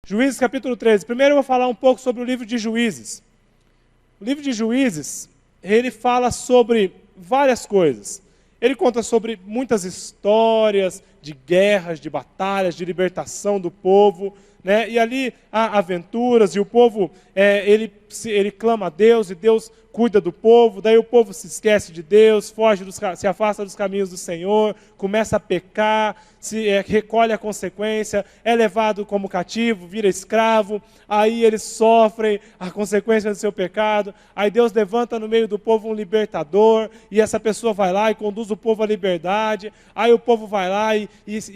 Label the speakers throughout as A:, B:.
A: Juízes capítulo 13. Primeiro eu vou falar um pouco sobre o livro de Juízes. O livro de Juízes, ele fala sobre várias coisas. Ele conta sobre muitas histórias de guerras, de batalhas, de libertação do povo, né? E ali há aventuras, e o povo, ele clama a Deus, e Deus cuida do povo, daí o povo se esquece de Deus, se afasta dos caminhos do Senhor, começa a pecar, recolhe a consequência, é levado como cativo, vira escravo, aí eles sofrem a consequência do seu pecado, aí Deus levanta no meio do povo um libertador, e essa pessoa vai lá e conduz o povo à liberdade, aí o povo vai lá e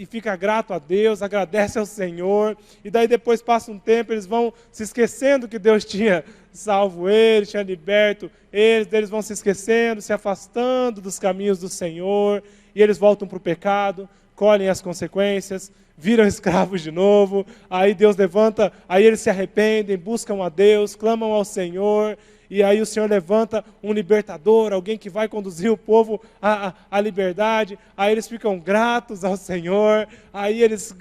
A: fica grato a Deus, agradece ao Senhor, e daí depois passa um tempo, eles vão se esquecendo que Deus tinha salvo eles, tinha liberto eles vão se esquecendo, se afastando dos caminhos do Senhor, e eles voltam para o pecado, colhem as consequências, viram escravos de novo, aí Deus levanta, aí eles se arrependem, buscam a Deus, clamam ao Senhor, e aí o Senhor levanta um libertador, alguém que vai conduzir o povo à liberdade, aí eles ficam gratos ao Senhor, aí eles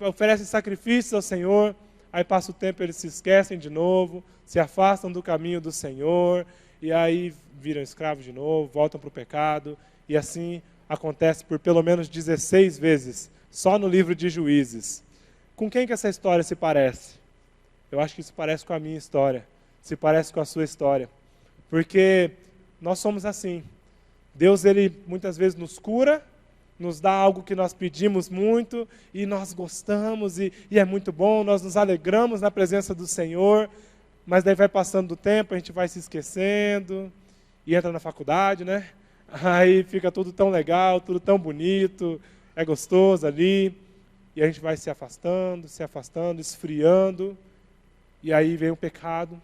A: oferecem sacrifícios ao Senhor, aí passa o tempo, eles se esquecem de novo, se afastam do caminho do Senhor, e aí viram escravos de novo, voltam para o pecado, e assim acontece por pelo menos 16 vezes, só no livro de Juízes. Com quem que essa história se parece? Eu acho que se parece com a minha história, se parece com a sua história, porque nós somos assim. Deus, ele muitas vezes nos cura, nos dá algo que nós pedimos muito, e nós gostamos, e é muito bom, nós nos alegramos na presença do Senhor, mas daí vai passando o tempo, a gente vai se esquecendo, e entra na faculdade, né? Aí fica tudo tão legal, tudo tão bonito, é gostoso ali, e a gente vai se afastando, esfriando, e aí vem o pecado,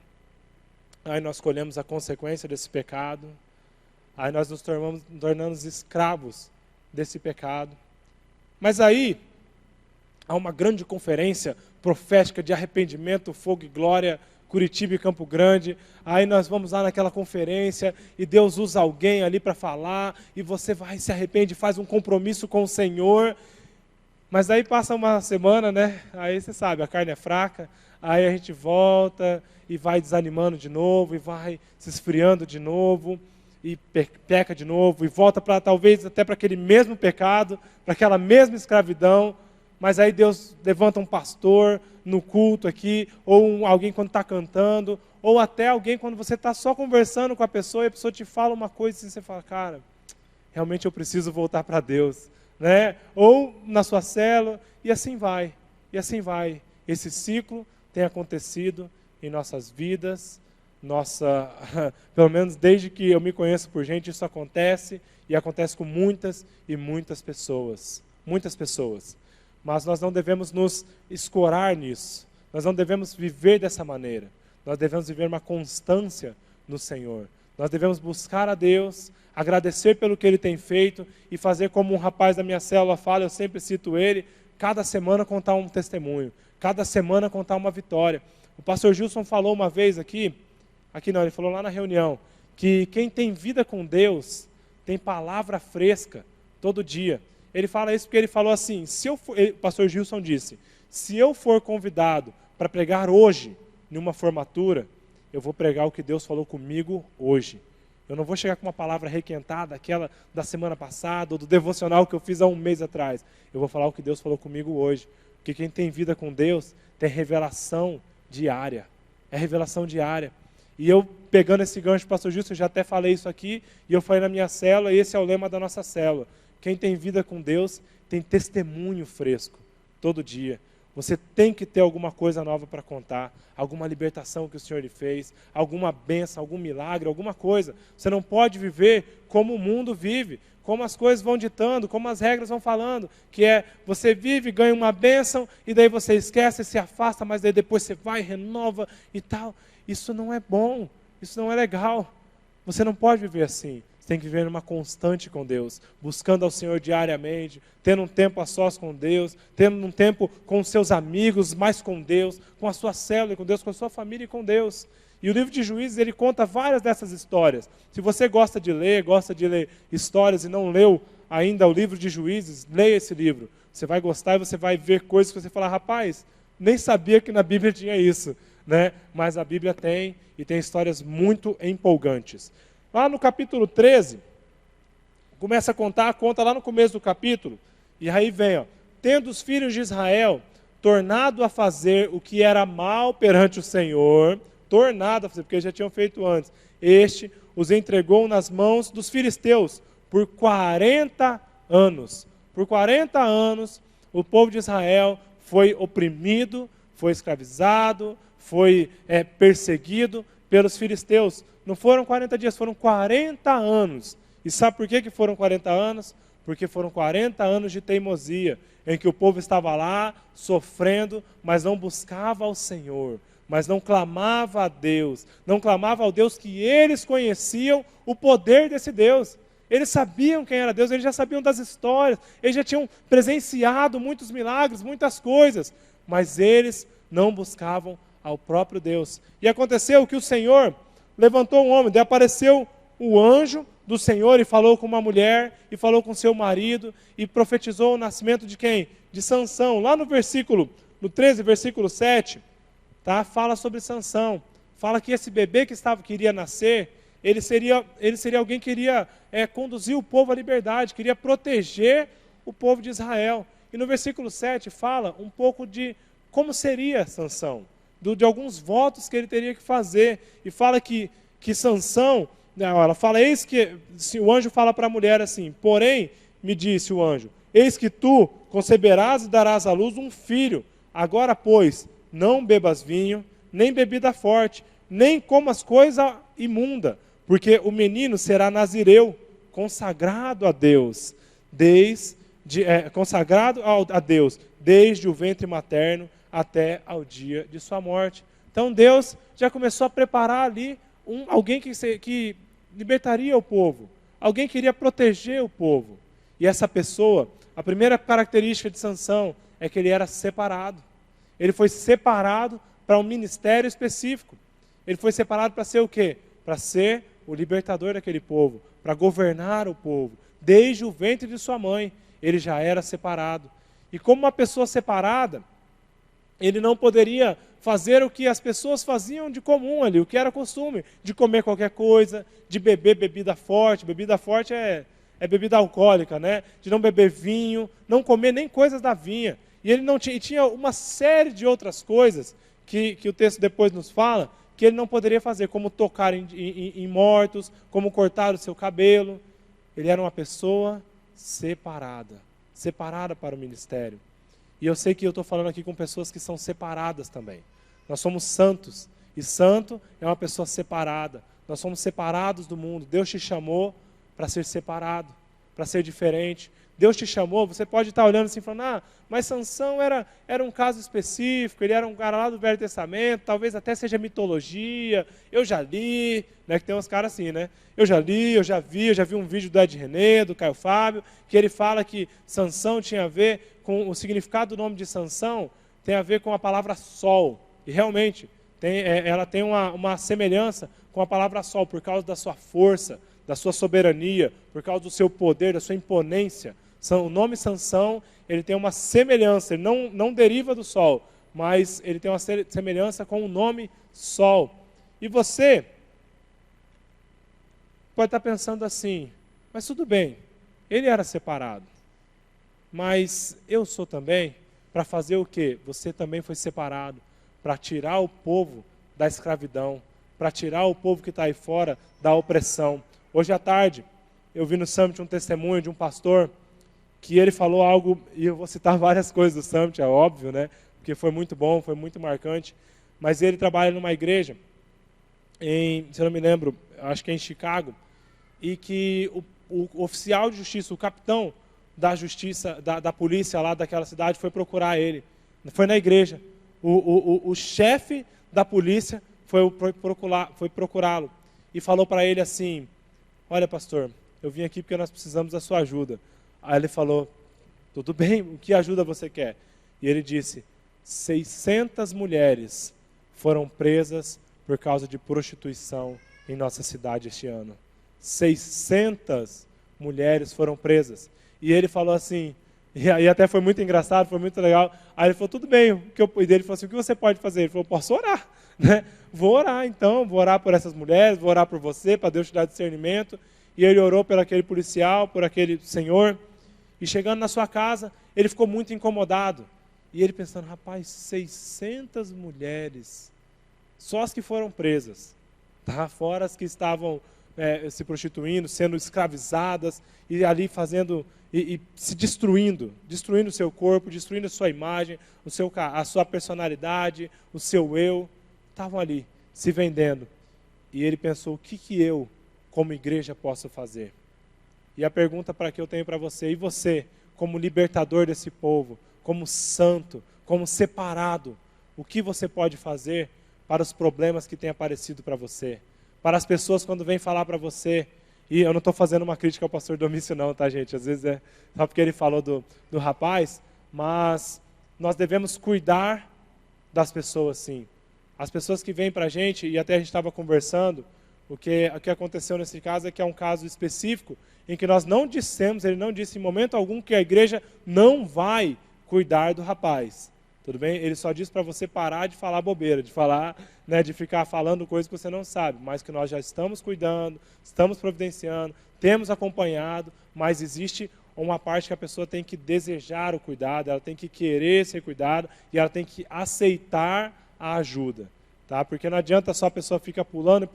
A: aí nós colhemos a consequência desse pecado, aí nós nos tornamos escravos desse pecado. Mas aí, há uma grande conferência profética de arrependimento, fogo e glória, Curitiba e Campo Grande, aí nós vamos lá naquela conferência, e Deus usa alguém ali para falar, e você vai, se arrepende, faz um compromisso com o Senhor, mas aí passa uma semana, né, aí você sabe, a carne é fraca, aí a gente volta, e vai desanimando de novo, e vai se esfriando de novo, e peca de novo, e volta para talvez até para aquele mesmo pecado, para aquela mesma escravidão, mas aí Deus levanta um pastor no culto aqui, ou alguém quando está cantando, ou até alguém quando você está só conversando com a pessoa, e a pessoa te fala uma coisa e você fala, cara, realmente eu preciso voltar para Deus, né? Ou na sua célula, e assim vai, esse ciclo tem acontecido em nossas vidas, pelo menos desde que eu me conheço por gente, isso acontece, e acontece com muitas e muitas pessoas, mas nós não devemos nos escorar nisso, nós não devemos viver dessa maneira, nós devemos viver uma constância no Senhor, nós devemos buscar a Deus, agradecer pelo que Ele tem feito, e fazer como um rapaz da minha célula fala, eu sempre cito ele, cada semana contar um testemunho, cada semana contar uma vitória. O pastor Gilson falou uma vez aqui não, ele falou lá na reunião, que quem tem vida com Deus, tem palavra fresca todo dia. Ele fala isso porque ele falou assim, o pastor Gilson disse, se eu for convidado para pregar hoje, numa formatura, eu vou pregar o que Deus falou comigo hoje. Eu não vou chegar com uma palavra requentada, aquela da semana passada, ou do devocional que eu fiz há um mês atrás. Eu vou falar o que Deus falou comigo hoje. Porque quem tem vida com Deus, tem revelação diária. É revelação diária. E eu, pegando esse gancho do pastor Gilson, eu já até falei isso aqui, e eu falei na minha célula, e esse é o lema da nossa célula. Quem tem vida com Deus, tem testemunho fresco, todo dia. Você tem que ter alguma coisa nova para contar, alguma libertação que o Senhor lhe fez, alguma bênção, algum milagre, alguma coisa. Você não pode viver como o mundo vive, como as coisas vão ditando, como as regras vão falando, que é, você vive, ganha uma bênção, e daí você esquece, se afasta, mas daí depois você vai, renova e tal. Isso não é bom, isso não é legal. Você não pode viver assim. Você tem que viver numa constante com Deus, buscando ao Senhor diariamente, tendo um tempo a sós com Deus, tendo um tempo com os seus amigos, mais com Deus, com a sua célula com Deus, com a sua família e com Deus. E o livro de Juízes, ele conta várias dessas histórias. Se você gosta de ler histórias e não leu ainda o livro de Juízes, leia esse livro. Você vai gostar e você vai ver coisas que você fala, rapaz, nem sabia que na Bíblia tinha isso, né? Mas a Bíblia tem, e tem histórias muito empolgantes. Lá no capítulo 13, começa a conta lá no começo do capítulo, e aí vem, ó, tendo os filhos de Israel tornado a fazer o que era mal perante o Senhor, tornado a fazer, porque eles já tinham feito antes, este os entregou nas mãos dos filisteus por 40 anos. Por 40 anos, o povo de Israel foi oprimido, foi escravizado, foi perseguido pelos filisteus. Não foram 40 dias, foram 40 anos. E sabe por que foram 40 anos? Porque foram 40 anos de teimosia, em que o povo estava lá, sofrendo, mas não buscava ao Senhor, mas não clamava a Deus, não clamava ao Deus que eles conheciam o poder desse Deus. Eles sabiam quem era Deus, eles já sabiam das histórias, eles já tinham presenciado muitos milagres, muitas coisas, mas eles não buscavam ao próprio Deus. E aconteceu que o Senhor levantou um homem, daí apareceu o anjo do Senhor e falou com uma mulher, e falou com seu marido, e profetizou o nascimento de quem? De Sansão. Lá no 13, versículo 7, tá? Fala sobre Sansão. Fala que esse bebê que iria nascer, ele seria alguém que iria conduzir o povo à liberdade, queria proteger o povo de Israel. E no versículo 7 fala um pouco de como seria Sansão, de alguns votos que ele teria que fazer. E fala que Sansão, ela fala, eis que, o anjo fala para a mulher assim, porém, me disse o anjo, eis que tu conceberás e darás à luz um filho. Agora, pois, não bebas vinho, nem bebida forte, nem comas coisa imunda, porque o menino será nazireu, consagrado a Deus, consagrado a Deus, desde o ventre materno até ao dia de sua morte. Então Deus já começou a preparar ali alguém que libertaria o povo, alguém que iria proteger o povo. E essa pessoa, a primeira característica de Sansão é que ele era separado. Ele foi separado para um ministério específico. Ele foi separado para ser o quê? Para ser o libertador daquele povo, para governar o povo. Desde o ventre de sua mãe, ele já era separado. E como uma pessoa separada, ele não poderia fazer o que as pessoas faziam de comum ali, o que era costume, de comer qualquer coisa, de beber bebida forte é bebida alcoólica, né? De não beber vinho, não comer nem coisas da vinha. E ele não tinha uma série de outras coisas que o texto depois nos fala, que ele não poderia fazer, como tocar em mortos, como cortar o seu cabelo. Ele era uma pessoa separada para o ministério. E eu sei que eu estou falando aqui com pessoas que são separadas também. Nós somos santos, e santo é uma pessoa separada. Nós somos separados do mundo. Deus te chamou para ser separado, para ser diferente. Deus te chamou, você pode estar olhando assim, falando, mas Sansão era um caso específico, ele era um cara lá do Velho Testamento, talvez até seja mitologia, eu já li, né, que tem uns caras assim, né? Eu já li, eu já vi um vídeo do Ed René, do Caio Fábio, que ele fala que Sansão tinha a ver com o significado do nome de Sansão, tem a ver com a palavra sol, e realmente, ela tem uma semelhança com a palavra sol, por causa da sua força, da sua soberania, por causa do seu poder, da sua imponência. O nome Sansão, ele tem uma semelhança, ele não deriva do sol, mas ele tem uma semelhança com o nome sol. E você pode estar pensando assim, mas tudo bem, ele era separado, mas eu sou também, para fazer o quê? Você também foi separado, para tirar o povo da escravidão, para tirar o povo que está aí fora da opressão. Hoje à tarde, eu vi no Summit um testemunho de um pastor, que ele falou algo, e eu vou citar várias coisas do Summit, é óbvio, né? Porque foi muito bom, foi muito marcante, mas ele trabalha numa igreja, se eu não me lembro, acho que é em Chicago, e que o oficial de justiça, o capitão da justiça, da polícia lá daquela cidade, foi procurar ele, foi na igreja. O chefe da polícia foi procurá-lo e falou para ele assim, olha pastor, eu vim aqui porque nós precisamos da sua ajuda. Aí ele falou, tudo bem, o que ajuda você quer? E ele disse, 600 mulheres foram presas por causa de prostituição em nossa cidade este ano. 600 mulheres foram presas. E ele falou assim, E aí até foi muito engraçado, foi muito legal. Aí ele falou, tudo bem. E ele falou assim, o que você pode fazer? Ele falou, posso orar. Né? Vou orar então, vou orar por essas mulheres, vou orar por você, para Deus te dar discernimento. E ele orou por aquele policial, por aquele senhor. E chegando na sua casa, ele ficou muito incomodado. E ele pensando, rapaz, 600 mulheres, só as que foram presas, tá? Fora as que estavam se prostituindo, sendo escravizadas, e ali fazendo, e se destruindo o seu corpo, destruindo a sua imagem, a sua personalidade, o seu eu, estavam ali, se vendendo. E ele pensou, o que eu, como igreja, posso fazer? E a pergunta que eu tenho para você, e você, como libertador desse povo, como santo, como separado, o que você pode fazer para os problemas que têm aparecido para você? Para as pessoas quando vêm falar para você, e eu não estou fazendo uma crítica ao pastor Domício não, tá gente? Às vezes é só porque ele falou do rapaz, mas nós devemos cuidar das pessoas sim. As pessoas que vêm para a gente, e até a gente estava conversando, o que aconteceu nesse caso é que é um caso específico, em que nós não dissemos, ele não disse em momento algum que a igreja não vai cuidar do rapaz. Tudo bem? Ele só disse para você parar de falar bobeira, de falar, né, de ficar falando coisas que você não sabe, mas que nós já estamos cuidando, estamos providenciando, temos acompanhado, mas existe uma parte que a pessoa tem que desejar o cuidado, ela tem que querer ser cuidada e ela tem que aceitar a ajuda. Tá? Porque não adianta só a pessoa ficar pulando,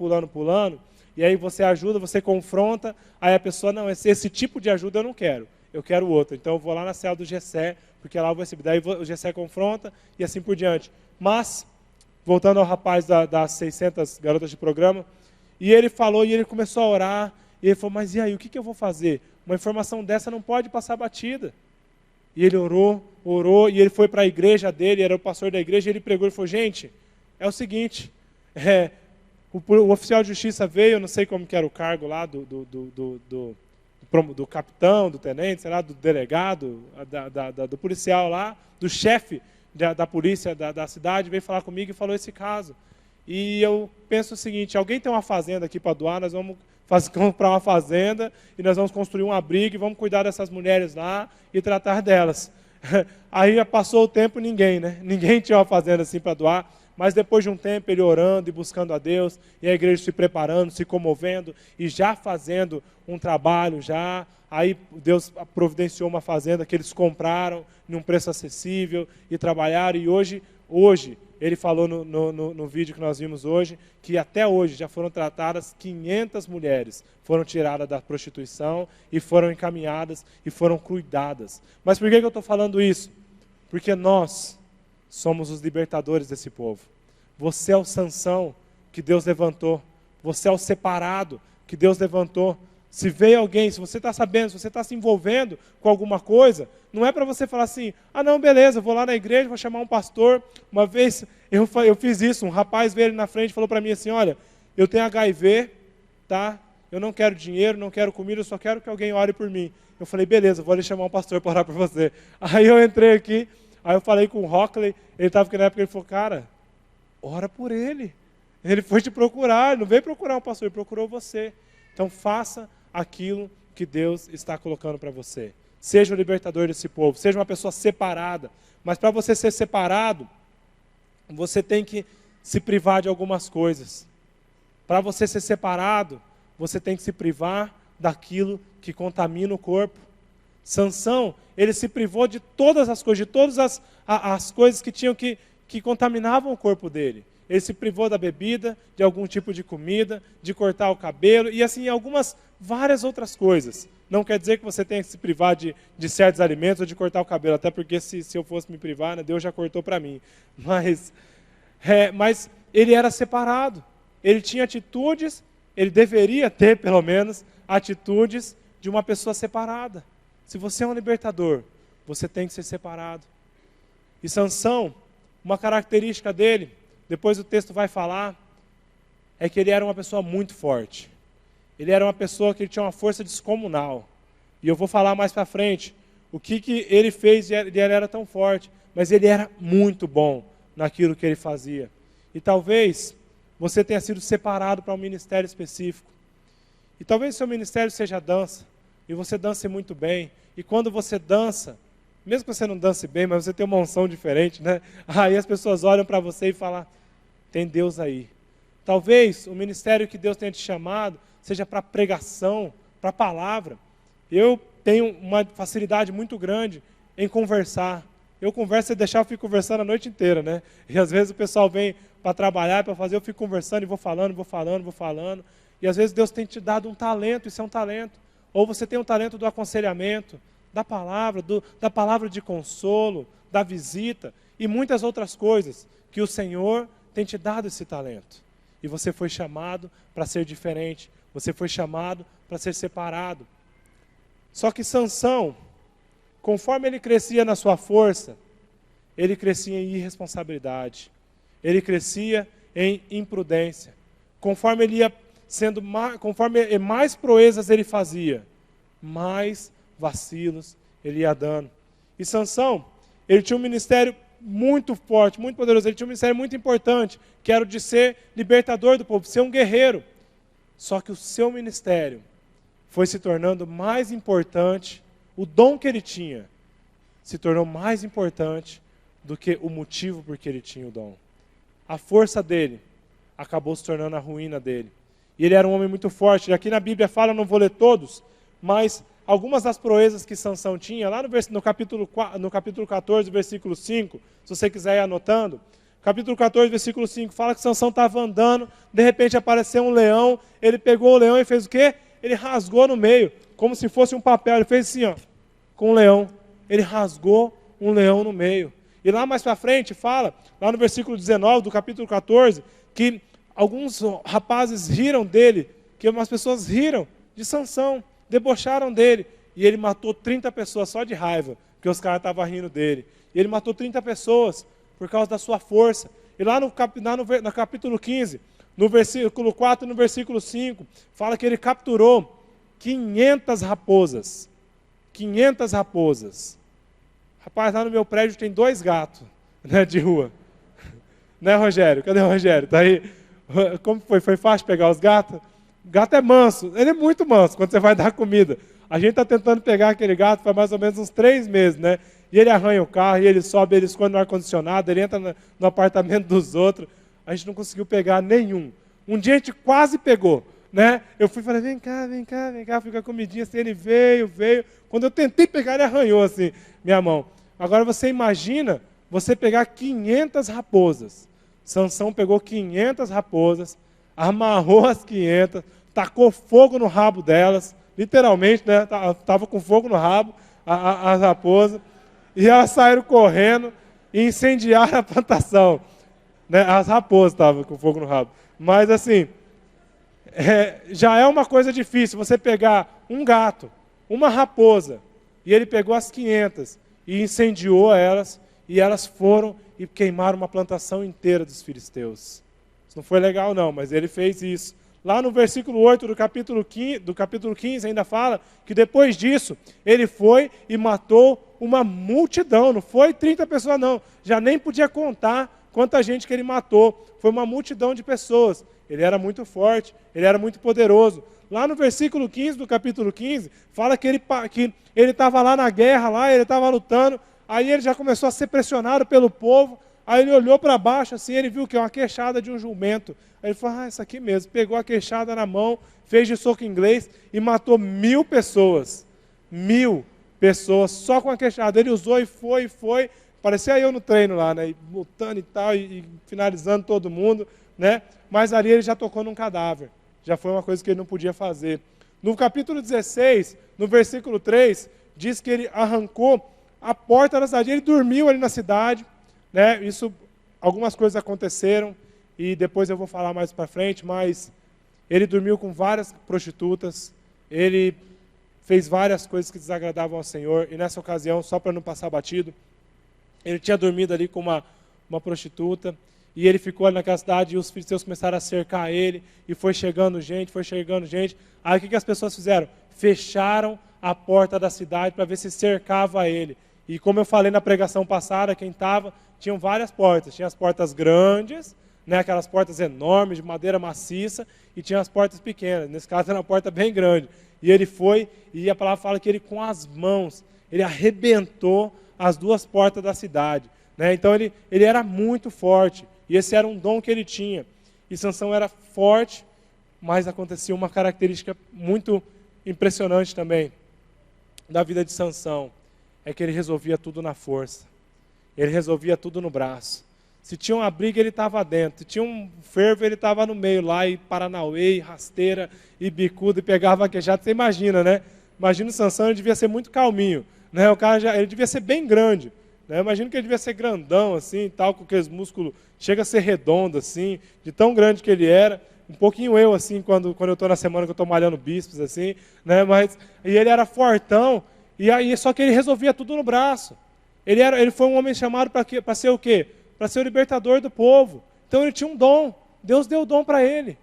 A: e aí você ajuda, você confronta, aí a pessoa, não, esse tipo de ajuda eu não quero. Eu quero outro, então eu vou lá na cela do Gessé, porque lá eu vou receber. Daí o Gessé confronta e assim por diante. Mas, voltando ao rapaz das 600 garotas de programa, e ele falou, e ele começou a orar, e ele falou, mas e aí, o que eu vou fazer? Uma informação dessa não pode passar batida. E ele orou, e ele foi para a igreja dele, era o pastor da igreja, e ele pregou, ele falou, gente, é o seguinte, o oficial de justiça veio, eu não sei como que era o cargo lá do capitão, do tenente, sei lá, do delegado, do policial lá, do chefe da polícia da cidade, veio falar comigo e falou esse caso. E eu penso o seguinte, alguém tem uma fazenda aqui para doar, nós vamos comprar uma fazenda e nós vamos construir um abrigo e vamos cuidar dessas mulheres lá e tratar delas. Aí passou o tempo, ninguém tinha uma fazenda assim para doar. Mas depois de um tempo ele orando e buscando a Deus, e a igreja se preparando, se comovendo, e já fazendo um trabalho, aí Deus providenciou uma fazenda que eles compraram num preço acessível e trabalharam, e hoje ele falou no vídeo que nós vimos hoje, que até hoje já foram tratadas 500 mulheres, foram tiradas da prostituição e foram encaminhadas e foram cuidadas. Mas por que eu estou falando isso? Porque nós somos os libertadores desse povo. Você é o Sansão que Deus levantou. Você é o separado que Deus levantou. Se veio alguém, se você está sabendo, se você está se envolvendo com alguma coisa, não é para você falar assim, não, beleza, vou lá na igreja, vou chamar um pastor. Uma vez eu fiz isso, um rapaz veio ali na frente e falou para mim assim, olha, eu tenho HIV, tá? Eu não quero dinheiro, não quero comida, eu só quero que alguém ore por mim. Eu falei, beleza, vou ali chamar um pastor para orar por você. Aí eu entrei aqui, aí eu falei com o Rockley, ele estava aqui na época, ele falou, cara, ora por ele. Ele foi te procurar, não veio procurar um pastor, ele procurou você. Então faça aquilo que Deus está colocando para você. Seja o libertador desse povo, seja uma pessoa separada. Mas para você ser separado, você tem que se privar de algumas coisas. Para você ser separado, você tem que se privar daquilo que contamina o corpo. Sansão, ele se privou de todas as coisas, de todas as coisas que contaminavam o corpo dele. Ele se privou da bebida, de algum tipo de comida, de cortar o cabelo, e assim, várias outras coisas. Não quer dizer que você tenha que se privar de certos alimentos ou de cortar o cabelo, até porque se eu fosse me privar, né, Deus já cortou para mim. Mas ele era separado. Ele tinha atitudes, ele deveria ter, pelo menos, atitudes de uma pessoa separada. Se você é um libertador, você tem que ser separado. E Sansão, uma característica dele, depois o texto vai falar, é que ele era uma pessoa muito forte. Ele era uma pessoa que tinha uma força descomunal. E eu vou falar mais para frente o que ele fez e ele era tão forte. Mas ele era muito bom naquilo que ele fazia. E talvez você tenha sido separado para um ministério específico. E talvez o seu ministério seja dança. E você dance muito bem. E quando você dança, Mesmo que você não dance bem, mas você tem uma unção diferente, né? Aí as pessoas olham para você e falam, tem Deus aí. Talvez o ministério que Deus tenha te chamado seja para pregação, para palavra. Eu tenho uma facilidade muito grande em conversar. Eu converso, se deixar, eu fico conversando a noite inteira, né? E às vezes o pessoal vem para trabalhar, para fazer, eu fico conversando e vou falando. E às vezes Deus tem te dado um talento, isso é um talento. Ou você tem um talento do aconselhamento, da palavra de consolo, da visita e muitas outras coisas que o Senhor tem te dado esse talento. E você foi chamado para ser diferente, você foi chamado para ser separado. Só que Sansão, conforme ele crescia na sua força, ele crescia em irresponsabilidade, ele crescia em imprudência. Conforme ele ia conforme mais proezas ele fazia, mais vacilos ele ia dando. E Sansão, ele tinha um ministério muito forte, muito poderoso, ele tinha um ministério muito importante, que era o de ser libertador do povo, ser um guerreiro. Só que o seu ministério foi se tornando mais importante, o dom que ele tinha se tornou mais importante do que o motivo por que ele tinha o dom. A força dele acabou se tornando a ruína dele. E ele era um homem muito forte. Aqui na Bíblia fala, não vou ler todos, mas algumas das proezas que Sansão tinha, lá no capítulo 14, versículo 5, se você quiser ir anotando, capítulo 14, versículo 5, fala que Sansão estava andando, de repente apareceu um leão, ele pegou o leão e fez o quê? Ele rasgou no meio, como se fosse um papel, ele fez assim, ó, com o leão. Ele rasgou um leão no meio. E lá mais para frente fala, lá no versículo 19 do capítulo 14, que alguns rapazes riram dele, que umas pessoas riram de Sansão, debocharam dele, e ele matou 30 pessoas só de raiva, porque os caras estavam rindo dele. E ele matou 30 pessoas por causa da sua força. E lá no capítulo 15, no versículo 4 e no versículo 5, fala que ele capturou 500 raposas. 500 raposas. Rapaz, lá no meu prédio tem 2 gatos, né, de rua. Né, Rogério? Cadê o Rogério? Tá aí. Como foi? Foi fácil pegar os gatos? O gato é manso, ele é muito manso quando você vai dar comida. A gente está tentando pegar aquele gato faz mais ou menos uns 3 meses, né? E ele arranha o carro, e ele sobe, ele esconde no ar-condicionado, ele entra no apartamento dos outros. A gente não conseguiu pegar nenhum. Um dia a gente quase pegou, né? Eu fui e falei, vem cá, fica a comidinha assim, ele veio. Quando eu tentei pegar, ele arranhou assim, minha mão. Agora você imagina você pegar 500 raposas. Sansão pegou 500 raposas, amarrou as 500, tacou fogo no rabo delas, literalmente, né? Estava com fogo no rabo, as raposas, e elas saíram correndo e incendiaram a plantação. Né? As raposas estavam com fogo no rabo. Mas assim, já é uma coisa difícil você pegar um gato, uma raposa, e ele pegou as 500 e incendiou elas, e elas foram e queimaram uma plantação inteira dos filisteus. Isso não foi legal não, mas ele fez isso. Lá no versículo 8 do capítulo 15 ainda fala que depois disso, ele foi e matou uma multidão, não foi 30 pessoas não, já nem podia contar quanta gente que ele matou, foi uma multidão de pessoas. Ele era muito forte, ele era muito poderoso. Lá no versículo 15 do capítulo 15, fala que ele estava lá na guerra, lá, ele estava lutando, aí ele já começou a ser pressionado pelo povo, aí ele olhou para baixo, assim, ele viu que é uma queixada de um jumento. Aí ele falou, isso aqui mesmo, pegou a queixada na mão, fez de soco inglês e matou 1000 pessoas. 1000 pessoas, só com a queixada. Ele usou e foi. Parecia eu no treino lá, né? Lutando e tal, e finalizando todo mundo, né? Mas ali ele já tocou num cadáver. Já foi uma coisa que ele não podia fazer. No capítulo 16, no versículo 3, diz que ele arrancou a porta da cidade. Ele dormiu ali na cidade, né? Isso, algumas coisas aconteceram, e depois eu vou falar mais para frente, mas ele dormiu com várias prostitutas, ele fez várias coisas que desagradavam ao Senhor, e nessa ocasião, só para não passar batido, ele tinha dormido ali com uma prostituta, e ele ficou ali naquela cidade, e os filisteus começaram a cercar ele, e foi chegando gente. Aí o que as pessoas fizeram? Fecharam a porta da cidade para ver se cercava ele. E como eu falei na pregação passada, quem estava, tinham várias portas. Tinha as portas grandes, né, aquelas portas enormes, de madeira maciça, e tinha as portas pequenas. Nesse caso era uma porta bem grande. E ele foi, e a palavra fala que ele com as mãos, ele arrebentou as duas portas da cidade. Né? Então ele era muito forte, e esse era um dom que ele tinha. E Sansão era forte, mas acontecia uma característica muito impressionante também da vida de Sansão, é que ele resolvia tudo na força. Ele resolvia tudo no braço. Se tinha uma briga, ele estava dentro. Se tinha um fervo, ele estava no meio lá, e paranauê, e rasteira, e bicudo, e pegava vaquejado. Você imagina, né? Imagina o Sansão, ele devia ser muito calminho. Né? O cara ele devia ser bem grande. Né? Imagino que ele devia ser grandão, assim, tal, com aqueles músculos, chega a ser redondo, assim, de tão grande que ele era. Um pouquinho eu, assim, quando eu estou na semana que eu estou malhando bíceps, assim, né? E ele era fortão, e aí, só que ele resolvia tudo no braço. Ele foi um homem chamado para ser o quê? Para ser o libertador do povo. Então ele tinha um dom, Deus deu o dom para ele.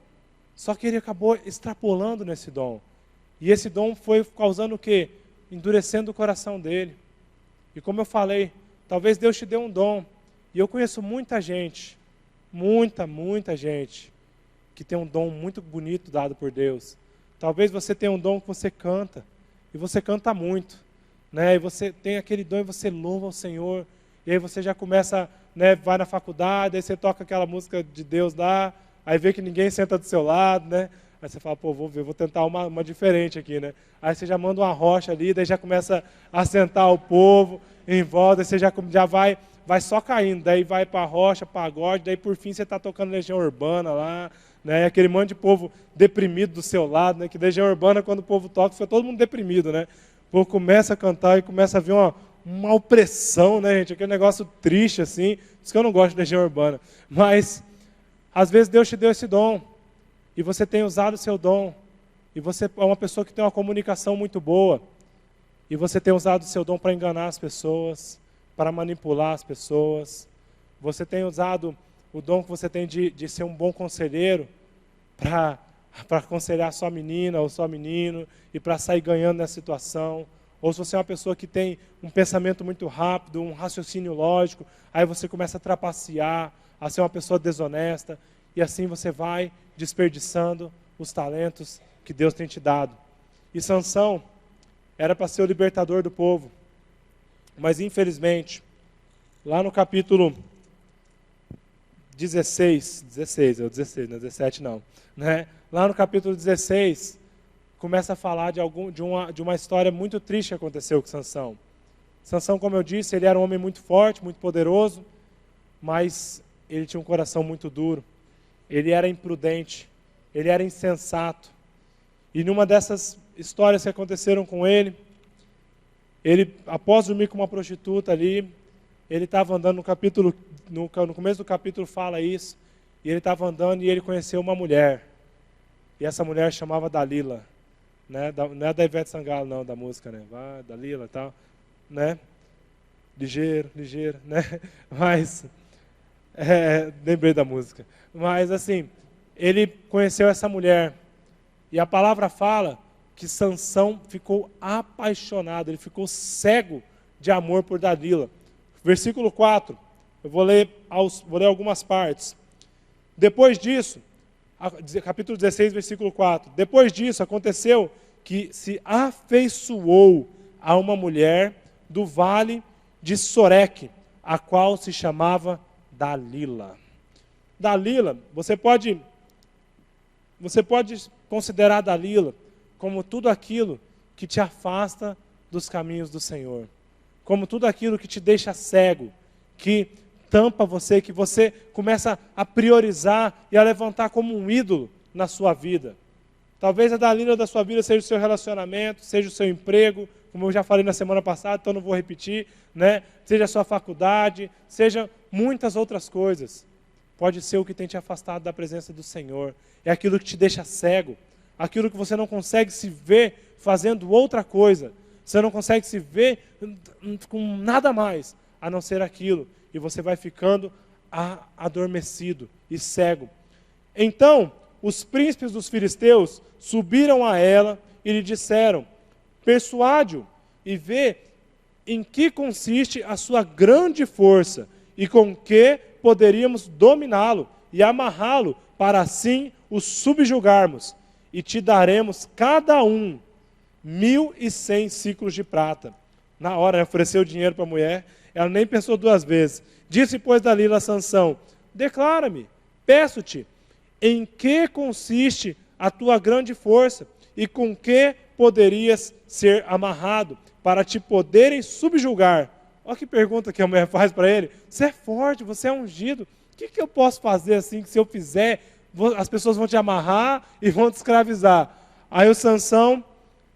A: Só que ele acabou extrapolando nesse dom. E esse dom foi causando o quê? Endurecendo o coração dele. E como eu falei, talvez Deus te dê um dom. E eu conheço muita gente, muita gente, que tem um dom muito bonito dado por Deus. Talvez você tenha um dom que você canta, e você canta muito, né? E você tem aquele dom e você louva o Senhor, e aí você já começa, né, vai na faculdade, aí você toca aquela música de Deus lá, aí vê que ninguém senta do seu lado, né? Aí você fala, pô, vou tentar uma diferente aqui, né? Aí você já manda uma rocha ali, daí já começa a sentar o povo em volta, aí você já vai só caindo, daí vai para a rocha, pagode, daí por fim você está tocando Legião Urbana lá, né? Aquele monte de povo deprimido do seu lado, né? Que Legião Urbana, quando o povo toca, fica todo mundo deprimido, né? O povo começa a cantar e começa a ver uma opressão, né, gente? Aquele negócio triste, assim. Por isso que eu não gosto de Legião Urbana. Mas, às vezes, Deus te deu esse dom, e você tem usado o seu dom, e você é uma pessoa que tem uma comunicação muito boa, e você tem usado o seu dom para enganar as pessoas, para manipular as pessoas. Você tem usado o dom que você tem de ser um bom conselheiro para aconselhar sua menina ou seu menino e para sair ganhando nessa situação. Ou se você é uma pessoa que tem um pensamento muito rápido, um raciocínio lógico, aí você começa a trapacear, a ser uma pessoa desonesta, e assim você vai desperdiçando os talentos que Deus tem te dado. E Sansão era para ser o libertador do povo, mas infelizmente, lá no capítulo 16, não 17 não, né? Lá no capítulo 16, começa a falar de uma história muito triste que aconteceu com Sansão. Sansão, como eu disse, ele era um homem muito forte, muito poderoso, mas ele tinha um coração muito duro, ele era imprudente, ele era insensato. E numa dessas histórias que aconteceram com ele, após dormir com uma prostituta ali, ele estava andando no começo do capítulo fala isso, e ele estava andando e ele conheceu uma mulher, e essa mulher chamava Dalila, né? Não é da Ivete Sangalo não, da música, né? Vai, Dalila e tal, né? Ligeiro, né? Mas, lembrei da música, mas assim, ele conheceu essa mulher, e a palavra fala que Sansão ficou apaixonado, ele ficou cego de amor por Dalila. Versículo 4, eu vou ler algumas partes. Depois disso, capítulo 16, versículo 4. Depois disso, aconteceu que se afeiçoou a uma mulher do vale de Soreque, a qual se chamava Dalila. Dalila, você pode considerar Dalila como tudo aquilo que te afasta dos caminhos do Senhor, como tudo aquilo que te deixa cego, que tampa você, que você começa a priorizar e a levantar como um ídolo na sua vida. Talvez a Dalila da sua vida seja o seu relacionamento, seja o seu emprego, como eu já falei na semana passada, então não vou repetir, né? Seja a sua faculdade, seja muitas outras coisas. Pode ser o que tem te afastado da presença do Senhor. É aquilo que te deixa cego, aquilo que você não consegue se ver fazendo outra coisa. Você não consegue se ver com nada mais, a não ser aquilo. E você vai ficando adormecido e cego. Então, os príncipes dos filisteus subiram a ela e lhe disseram: persuade-o e vê em que consiste a sua grande força e com que poderíamos dominá-lo e amarrá-lo para assim o subjugarmos. E te daremos cada um 1.100 ciclos de prata. na hora, ofereceu dinheiro para a mulher, ela nem pensou duas vezes. Disse, pois, Dalila a Sansão, declara-me, peço-te, em que consiste a tua grande força e com que poderias ser amarrado para te poderem subjugar? Olha que pergunta que a mulher faz para ele. Você é forte, você é ungido. O que eu posso fazer assim que se eu fizer, as pessoas vão te amarrar e vão te escravizar? Aí o Sansão,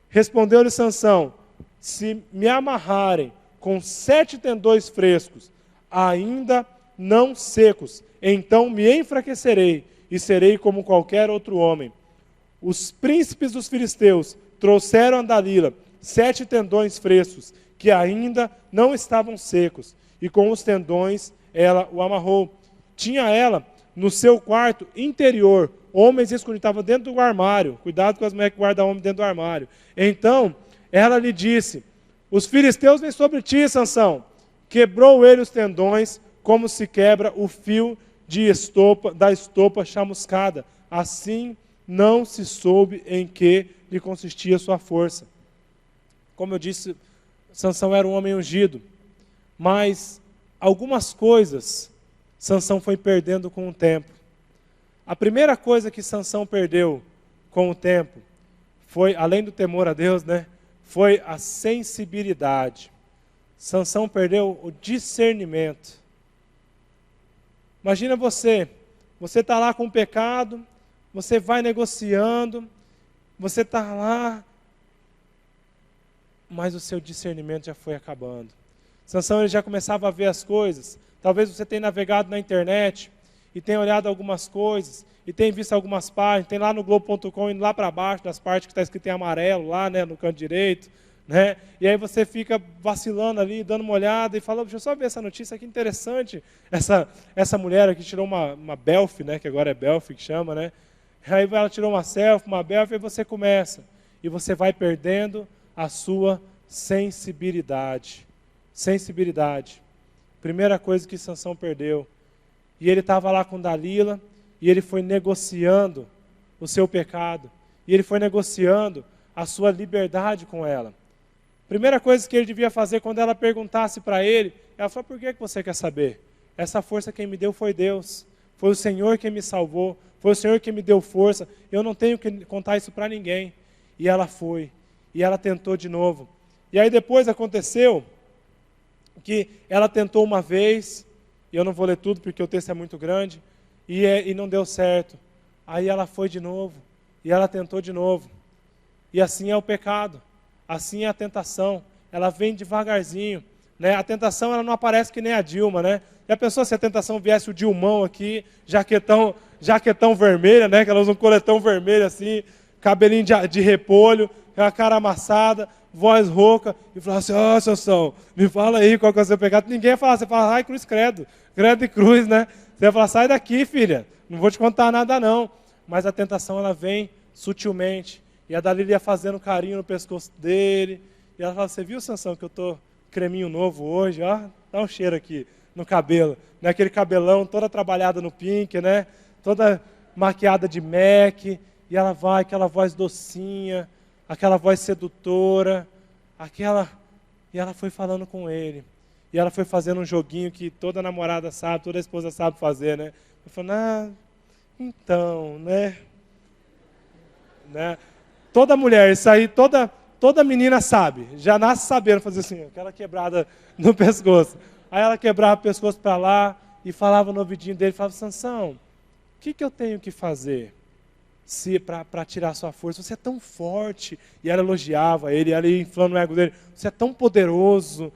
A: respondeu-lhe Sansão, se me amarrarem com 7 tendões frescos, ainda não secos, então me enfraquecerei e serei como qualquer outro homem. Os príncipes dos filisteus trouxeram a Dalila 7 tendões frescos, que ainda não estavam secos, e com os tendões ela o amarrou. Tinha ela no seu quarto interior homens escondidos, estavam dentro do armário. Cuidado com as mulheres que guardam homem dentro do armário. Então ela lhe disse, os filisteus vêm sobre ti, Sansão. Quebrou ele os tendões, como se quebra o fio da estopa chamuscada. Assim não se soube em que lhe consistia sua força. Como eu disse, Sansão era um homem ungido, mas algumas coisas Sansão foi perdendo com o tempo. A primeira coisa que Sansão perdeu com o tempo foi, além do temor a Deus, foi a sensibilidade. Sansão perdeu o discernimento. Imagina você está lá com o pecado, você vai negociando, você está lá, mas o seu discernimento já foi acabando. Sansão ele já começava a ver as coisas. Talvez você tenha navegado na internet e tenha olhado algumas coisas, e tenha visto algumas páginas, tem lá no Globo.com, indo lá para baixo, das partes que está escrito em amarelo, lá no canto direito, e aí você fica vacilando ali, dando uma olhada, e fala, deixa eu só ver essa notícia, que interessante, essa mulher aqui tirou uma Belf, que agora é Belf que chama, aí ela tirou uma selfie, uma Belf, e você começa, e você vai perdendo a sua sensibilidade. Sensibilidade. Primeira coisa que Sansão perdeu. E ele estava lá com Dalila, e ele foi negociando o seu pecado, e ele foi negociando a sua liberdade com ela. Primeira coisa que ele devia fazer quando ela perguntasse para ele, ela falou, por que você quer saber? Essa força quem me deu foi Deus, foi o Senhor quem me salvou, foi o Senhor quem me deu força, eu não tenho que contar isso para ninguém. E ela foi, e ela tentou de novo. E aí depois aconteceu que ela tentou uma vez, e eu não vou ler tudo porque o texto é muito grande, e não deu certo. Aí ela foi de novo, e ela tentou de novo. E assim é o pecado, assim é a tentação, ela vem devagarzinho. A tentação ela não aparece que nem a Dilma. Já pensou se a tentação viesse o Dilmão aqui, jaquetão vermelha, que ela usa um coletão vermelho assim, cabelinho de repolho, a cara amassada, voz rouca, e falar assim, Sansão, me fala aí qual que é o seu pecado. Ninguém ia falar, você fala, ai, cruz, credo e cruz, Você vai falar, sai daqui, filha, não vou te contar nada não. Mas a tentação, ela vem sutilmente, e a Dalila ia fazendo carinho no pescoço dele, e ela fala, você viu, Sansão, que eu estou creminho novo hoje, ó, dá um cheiro aqui no cabelo, aquele cabelão toda trabalhada no pink, toda maquiada de MAC, e ela vai, aquela voz docinha, aquela voz sedutora, e ela foi falando com ele, e ela foi fazendo um joguinho que toda namorada sabe, toda esposa sabe fazer, Eu falando, então, Toda mulher, isso aí, toda menina sabe, já nasce sabendo fazer assim, aquela quebrada no pescoço. Aí ela quebrava o pescoço para lá e falava no ouvidinho dele, falava, Sansão, o que eu tenho que fazer para tirar sua força? Você é tão forte. E ela elogiava ele, ela ia inflando o ego dele, você é tão poderoso,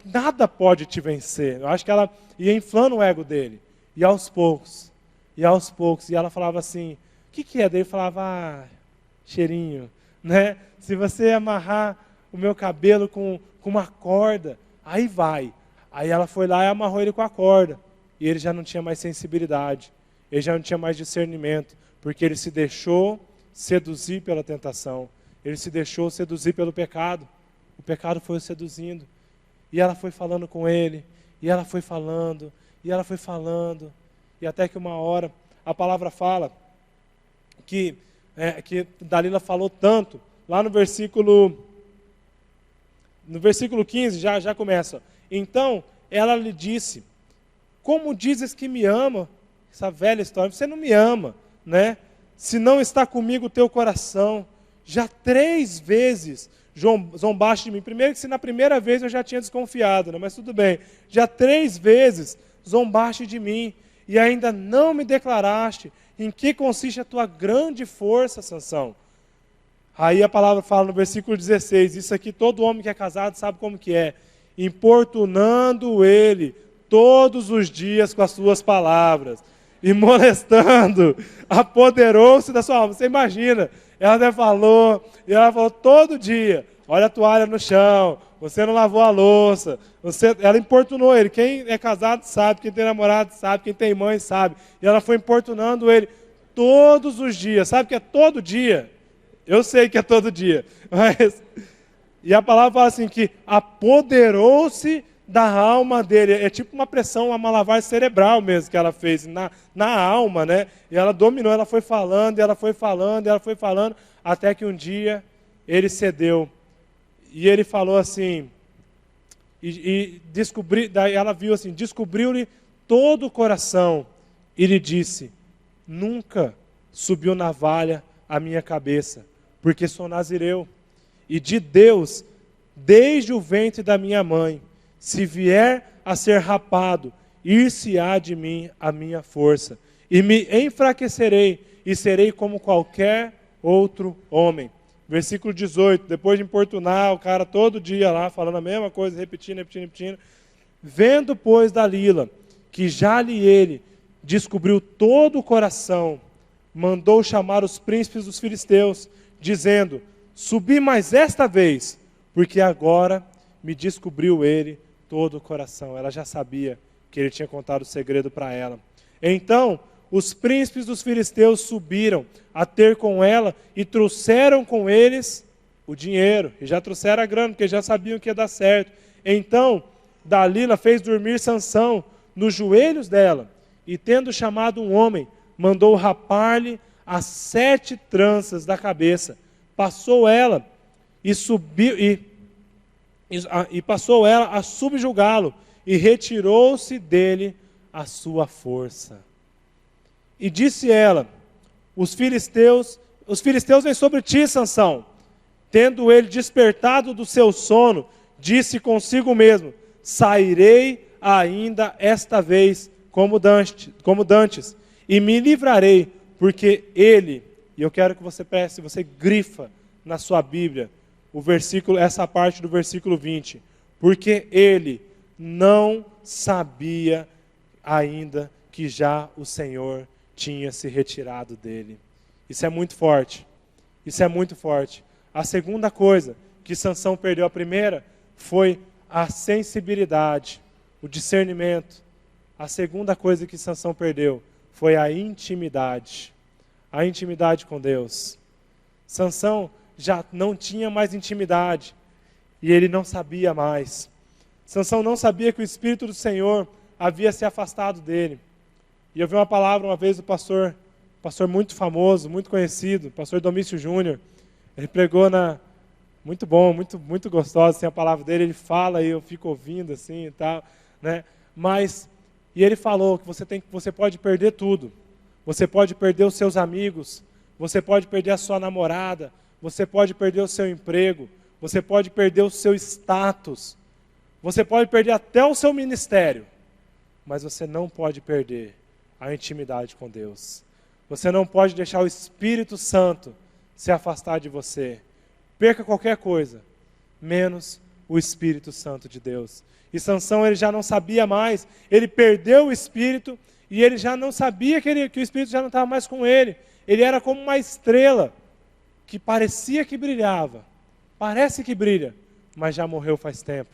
A: nada pode te vencer. Eu acho que ela ia inflando o ego dele, e aos poucos, e ela falava assim, o que é? Daí ele falava, cheirinho, se você amarrar o meu cabelo com uma corda, aí vai. Aí ela foi lá e amarrou ele com a corda, e ele já não tinha mais sensibilidade, ele já não tinha mais discernimento, porque ele se deixou seduzir pela tentação, ele se deixou seduzir pelo pecado, o pecado foi o seduzindo, e ela foi falando com ele, e ela foi falando, e até que uma hora, a palavra fala, que Dalila falou tanto, lá no versículo no versículo 15 já começa. Então ela lhe disse: como dizes que me ama? Essa velha história, você não me ama, né? Se não está comigo o teu coração. Já 3 vezes zombaste de mim. Primeiro que se na primeira vez eu já tinha desconfiado, né? Mas tudo bem. Já 3 vezes zombaste de mim e ainda não me declaraste em que consiste a tua grande força, Sansão. Aí a palavra fala no versículo 16, isso aqui todo homem que é casado sabe como que é. Importunando ele todos os dias com as suas palavras e molestando, apoderou-se da sua alma. Você imagina, ela falou todo dia, olha a toalha no chão, você não lavou a louça, ela importunou ele. Quem é casado sabe, quem tem namorado sabe, quem tem mãe sabe. E ela foi importunando ele todos os dias. Sabe que é todo dia? Eu sei que é todo dia. Mas, e a palavra fala assim, que apoderou-se da alma dele. É tipo uma pressão, uma lavagem cerebral mesmo que ela fez na alma, né? E ela dominou, ela foi falando, até que um dia ele cedeu. E ele falou assim, daí ela viu assim, descobriu-lhe todo o coração e lhe disse: nunca subiu navalha à minha cabeça, porque sou nazireu, e de Deus, desde o ventre da minha mãe, se vier a ser rapado, ir-se-á de mim a minha força, e me enfraquecerei, e serei como qualquer outro homem. Versículo 18, depois de importunar o cara todo dia lá, falando a mesma coisa, repetindo, vendo, pois, Dalila, que já lhe ele descobriu todo o coração, mandou chamar os príncipes dos filisteus, dizendo: subi mais esta vez, porque agora me descobriu ele todo o coração. Ela já sabia que ele tinha contado o segredo para ela. Então os príncipes dos filisteus subiram a ter com ela e trouxeram com eles o dinheiro, e já trouxeram a grana, porque já sabiam que ia dar certo. Então Dalila fez dormir Sansão nos joelhos dela, e tendo chamado um homem, mandou rapar-lhe as 7 tranças da cabeça. Passou ela e subiu e passou ela a subjugá-lo, e retirou-se dele a sua força. E disse ela: os filisteus vêm sobre ti, Sansão. Tendo ele despertado do seu sono, disse consigo mesmo: sairei ainda esta vez como dantes, e me livrarei, porque ele, e eu quero que você preste, você grifa na sua Bíblia o versículo, essa parte do versículo 20, porque ele não sabia ainda que já o Senhor tinha se retirado dele. Isso é muito forte. Isso é muito forte. A segunda coisa que Sansão perdeu, a primeira foi a sensibilidade, o discernimento. A segunda coisa que Sansão perdeu foi a intimidade com Deus. Sansão já não tinha mais intimidade e ele não sabia mais. Sansão não sabia que o Espírito do Senhor havia se afastado dele. E eu vi uma palavra uma vez do pastor muito famoso, muito conhecido, pastor Domício Júnior. Ele pregou muito bom, muito gostosa assim, a palavra dele. Ele fala e eu fico ouvindo assim e tal, né? E ele falou que você pode perder tudo. Você pode perder os seus amigos, você pode perder a sua namorada, você pode perder o seu emprego, você pode perder o seu status, você pode perder até o seu ministério, mas você não pode perder a intimidade com Deus. Você não pode deixar o Espírito Santo se afastar de você. Perca qualquer coisa, menos o Espírito Santo de Deus. E Sansão, ele já não sabia mais, ele perdeu o Espírito, e ele já não sabia que o Espírito já não estava mais com ele. Ele era como uma estrela, que parecia que brilhava, parece que brilha, mas já morreu faz tempo,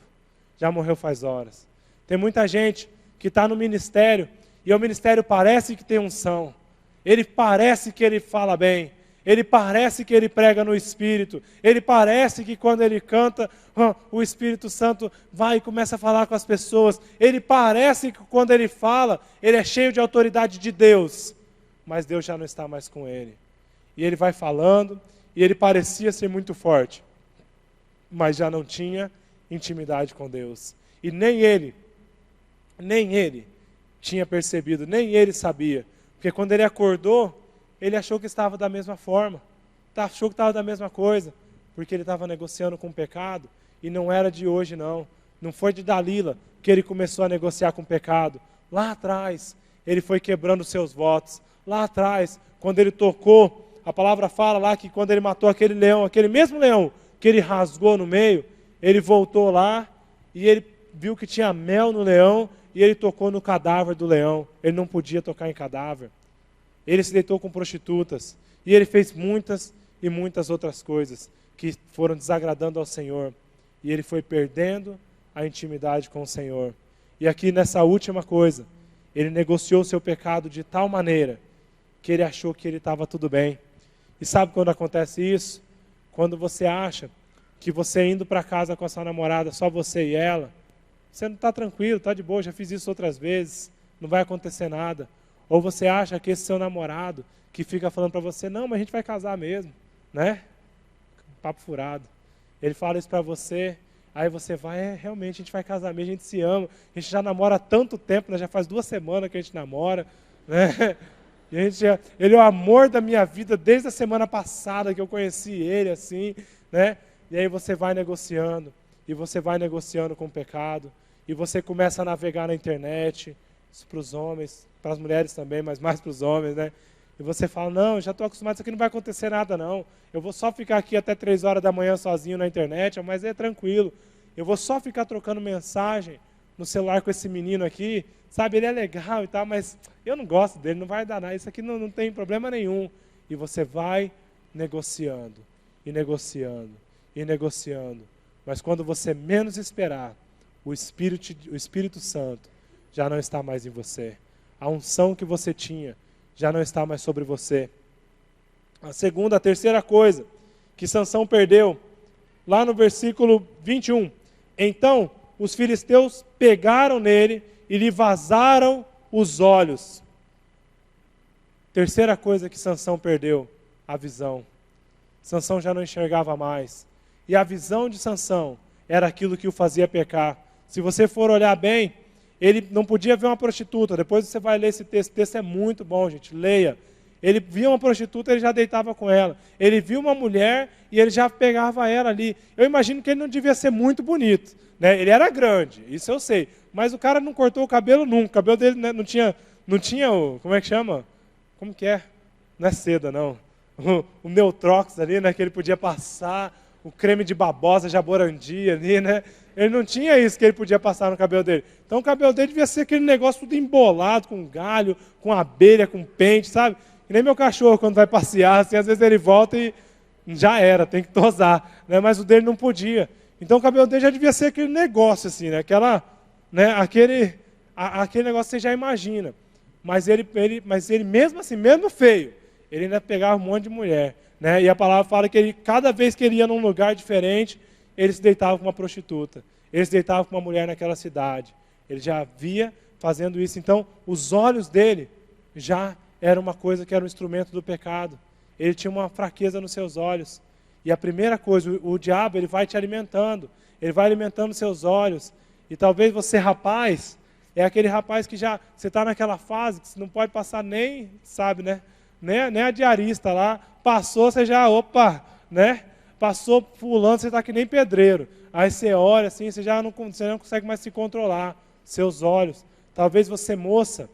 A: já morreu faz horas. Tem muita gente que está no ministério, e o ministério parece que tem unção, ele parece que ele fala bem, ele parece que ele prega no Espírito, ele parece que quando ele canta, o Espírito Santo vai e começa a falar com as pessoas, ele parece que quando ele fala, ele é cheio de autoridade de Deus, mas Deus já não está mais com ele. E ele vai falando, e ele parecia ser muito forte, mas já não tinha intimidade com Deus. E nem ele tinha percebido, nem ele sabia. Porque quando ele acordou, ele achou que estava da mesma forma, achou que estava da mesma coisa, porque ele estava negociando com o pecado, e não era de hoje não. Não foi de Dalila que ele começou a negociar com o pecado. Lá atrás, ele foi quebrando seus votos. Lá atrás, quando ele tocou, a palavra fala lá que quando ele matou aquele leão, aquele mesmo leão que ele rasgou no meio, ele voltou lá e ele viu que tinha mel no leão e ele tocou no cadáver do leão. Ele não podia tocar em cadáver. Ele se deitou com prostitutas e ele fez muitas e muitas outras coisas que foram desagradando ao Senhor. E ele foi perdendo a intimidade com o Senhor. E aqui nessa última coisa, ele negociou o seu pecado de tal maneira que ele achou que ele estava tudo bem. E sabe quando acontece isso? Quando você acha que você indo para casa com a sua namorada, só você e ela, você não está tranquilo, está de boa, já fiz isso outras vezes, não vai acontecer nada. Ou você acha que esse seu namorado, que fica falando para você, não, mas a gente vai casar mesmo, né? Papo furado. Ele fala isso para você, aí você vai, realmente, a gente vai casar mesmo, a gente se ama, a gente já namora há tanto tempo, né? Já faz 2 semanas que a gente namora, né? E ele é o amor da minha vida desde a semana passada que eu conheci ele, assim, né? E aí você vai negociando, e você vai negociando com o pecado, e você começa a navegar na internet, isso para os homens, para as mulheres também, mas mais para os homens, né? E você fala, não, já estou acostumado, isso aqui não vai acontecer nada não. Eu vou só ficar aqui até 3 horas da manhã sozinho na internet, mas é tranquilo. Eu vou só ficar trocando mensagem no celular com esse menino aqui, sabe, ele é legal e tal, mas eu não gosto dele, não vai dar nada, isso aqui não tem problema nenhum. E você vai negociando, e negociando, e negociando. Mas quando você menos esperar, o Espírito Santo já não está mais em você. A unção que você tinha já não está mais sobre você. A terceira coisa que Sansão perdeu, lá no versículo 21. Então, os filisteus pegaram nele e lhe vazaram os olhos. Terceira coisa que Sansão perdeu, a visão. Sansão já não enxergava mais. E a visão de Sansão era aquilo que o fazia pecar. Se você for olhar bem, ele não podia ver uma prostituta. Depois você vai ler esse texto. O texto é muito bom, gente. Leia. Ele via uma prostituta, ele já deitava com ela. Ele viu uma mulher e ele já pegava ela ali. Eu imagino que ele não devia ser muito bonito, né? Ele era grande, isso eu sei. Mas o cara não cortou o cabelo nunca. O cabelo dele, né, não tinha o... Como é que chama? Como que é? Não é seda, não. O Neutrox ali, né? Que ele podia passar. O creme de babosa, jaborandi ali, né? Ele não tinha isso que ele podia passar no cabelo dele. Então o cabelo dele devia ser aquele negócio tudo embolado, com galho, com abelha, com pente, sabe? Que nem meu cachorro quando vai passear, assim, às vezes ele volta e já era, tem que tosar, né? Mas o dele não podia. Então o cabelo dele já devia ser aquele negócio assim, né? Aquele negócio que você já imagina. Mas ele mesmo assim, mesmo feio, ele ainda pegava um monte de mulher, né? E a palavra fala que ele, cada vez que ele ia num lugar diferente, ele se deitava com uma prostituta, ele se deitava com uma mulher naquela cidade. Ele já via fazendo isso. Então, os olhos dele já era uma coisa que era um instrumento do pecado. Ele tinha uma fraqueza nos seus olhos. E a primeira coisa, o diabo, ele vai te alimentando. Ele vai alimentando seus olhos. E talvez você, rapaz, é aquele rapaz que já, você está naquela fase que você não pode passar nem, sabe, né? Nem a diarista lá, passou, você já, opa, né? Passou fulano, você está que nem pedreiro. Aí você olha assim, você não consegue mais se controlar. Seus olhos. Talvez você, moça,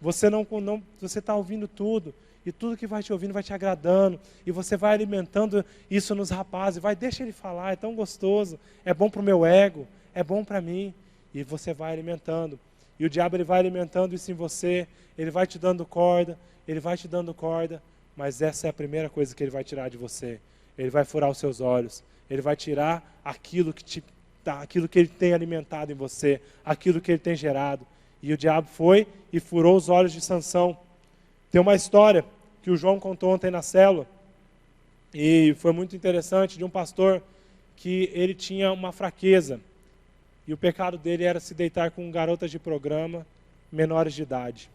A: você está ouvindo tudo. E tudo que vai te ouvindo vai te agradando. E você vai alimentando isso nos rapazes. Deixa ele falar, é tão gostoso. É bom para o meu ego, é bom para mim. E você vai alimentando. E o diabo ele vai alimentando isso em você. Ele vai te dando corda, ele vai te dando corda. Mas essa é a primeira coisa que ele vai tirar de você. Ele vai furar os seus olhos. Ele vai tirar aquilo que ele tem alimentado em você, aquilo que ele tem gerado. E o diabo foi e furou os olhos de Sansão. Tem uma história que o João contou ontem na célula, e foi muito interessante, de um pastor que ele tinha uma fraqueza. E o pecado dele era se deitar com garotas de programa menores de idade.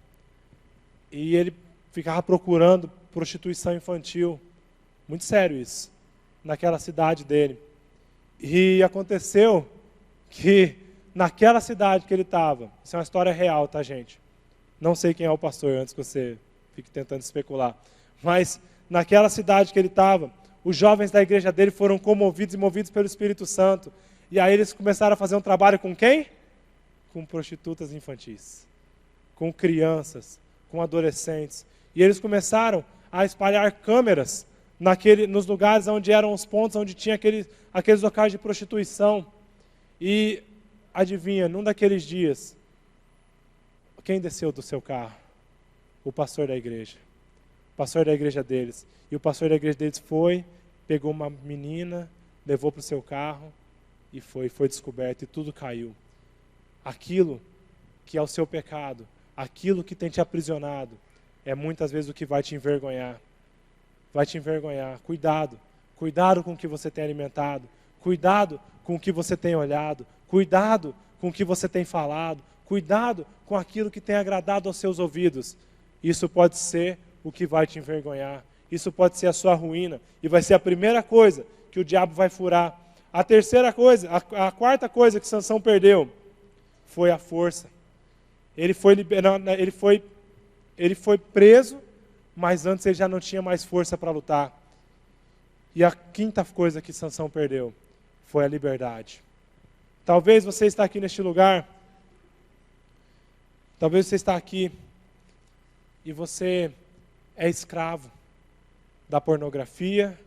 A: E ele ficava procurando prostituição infantil. Muito sério isso, naquela cidade dele. E aconteceu que naquela cidade que ele estava, isso é uma história real, tá, gente? Não sei quem é o pastor, antes que você fique tentando especular. Mas naquela cidade que ele estava, os jovens da igreja dele foram comovidos e movidos pelo Espírito Santo. E aí eles começaram a fazer um trabalho com quem? Com prostitutas infantis, com crianças, com adolescentes. E eles começaram a espalhar câmeras nos lugares onde eram os pontos, onde tinha aqueles locais de prostituição. E adivinha, num daqueles dias, quem desceu do seu carro? O pastor da igreja. O pastor da igreja deles. E o pastor da igreja deles pegou uma menina, levou para o seu carro e foi descoberto e tudo caiu. Aquilo que é o seu pecado, aquilo que tem te aprisionado, é muitas vezes o que vai te envergonhar. Vai te envergonhar. Cuidado. Cuidado com o que você tem alimentado. Cuidado com o que você tem olhado. Cuidado com o que você tem falado. Cuidado com aquilo que tem agradado aos seus ouvidos. Isso pode ser o que vai te envergonhar. Isso pode ser a sua ruína. E vai ser a primeira coisa que o diabo vai furar. A terceira coisa, a quarta coisa que Sansão perdeu foi a força. Ele foi preso, mas antes ele já não tinha mais força para lutar. E a quinta coisa que Sansão perdeu foi a liberdade. Talvez você está aqui neste lugar, talvez você está aqui e você é escravo da pornografia,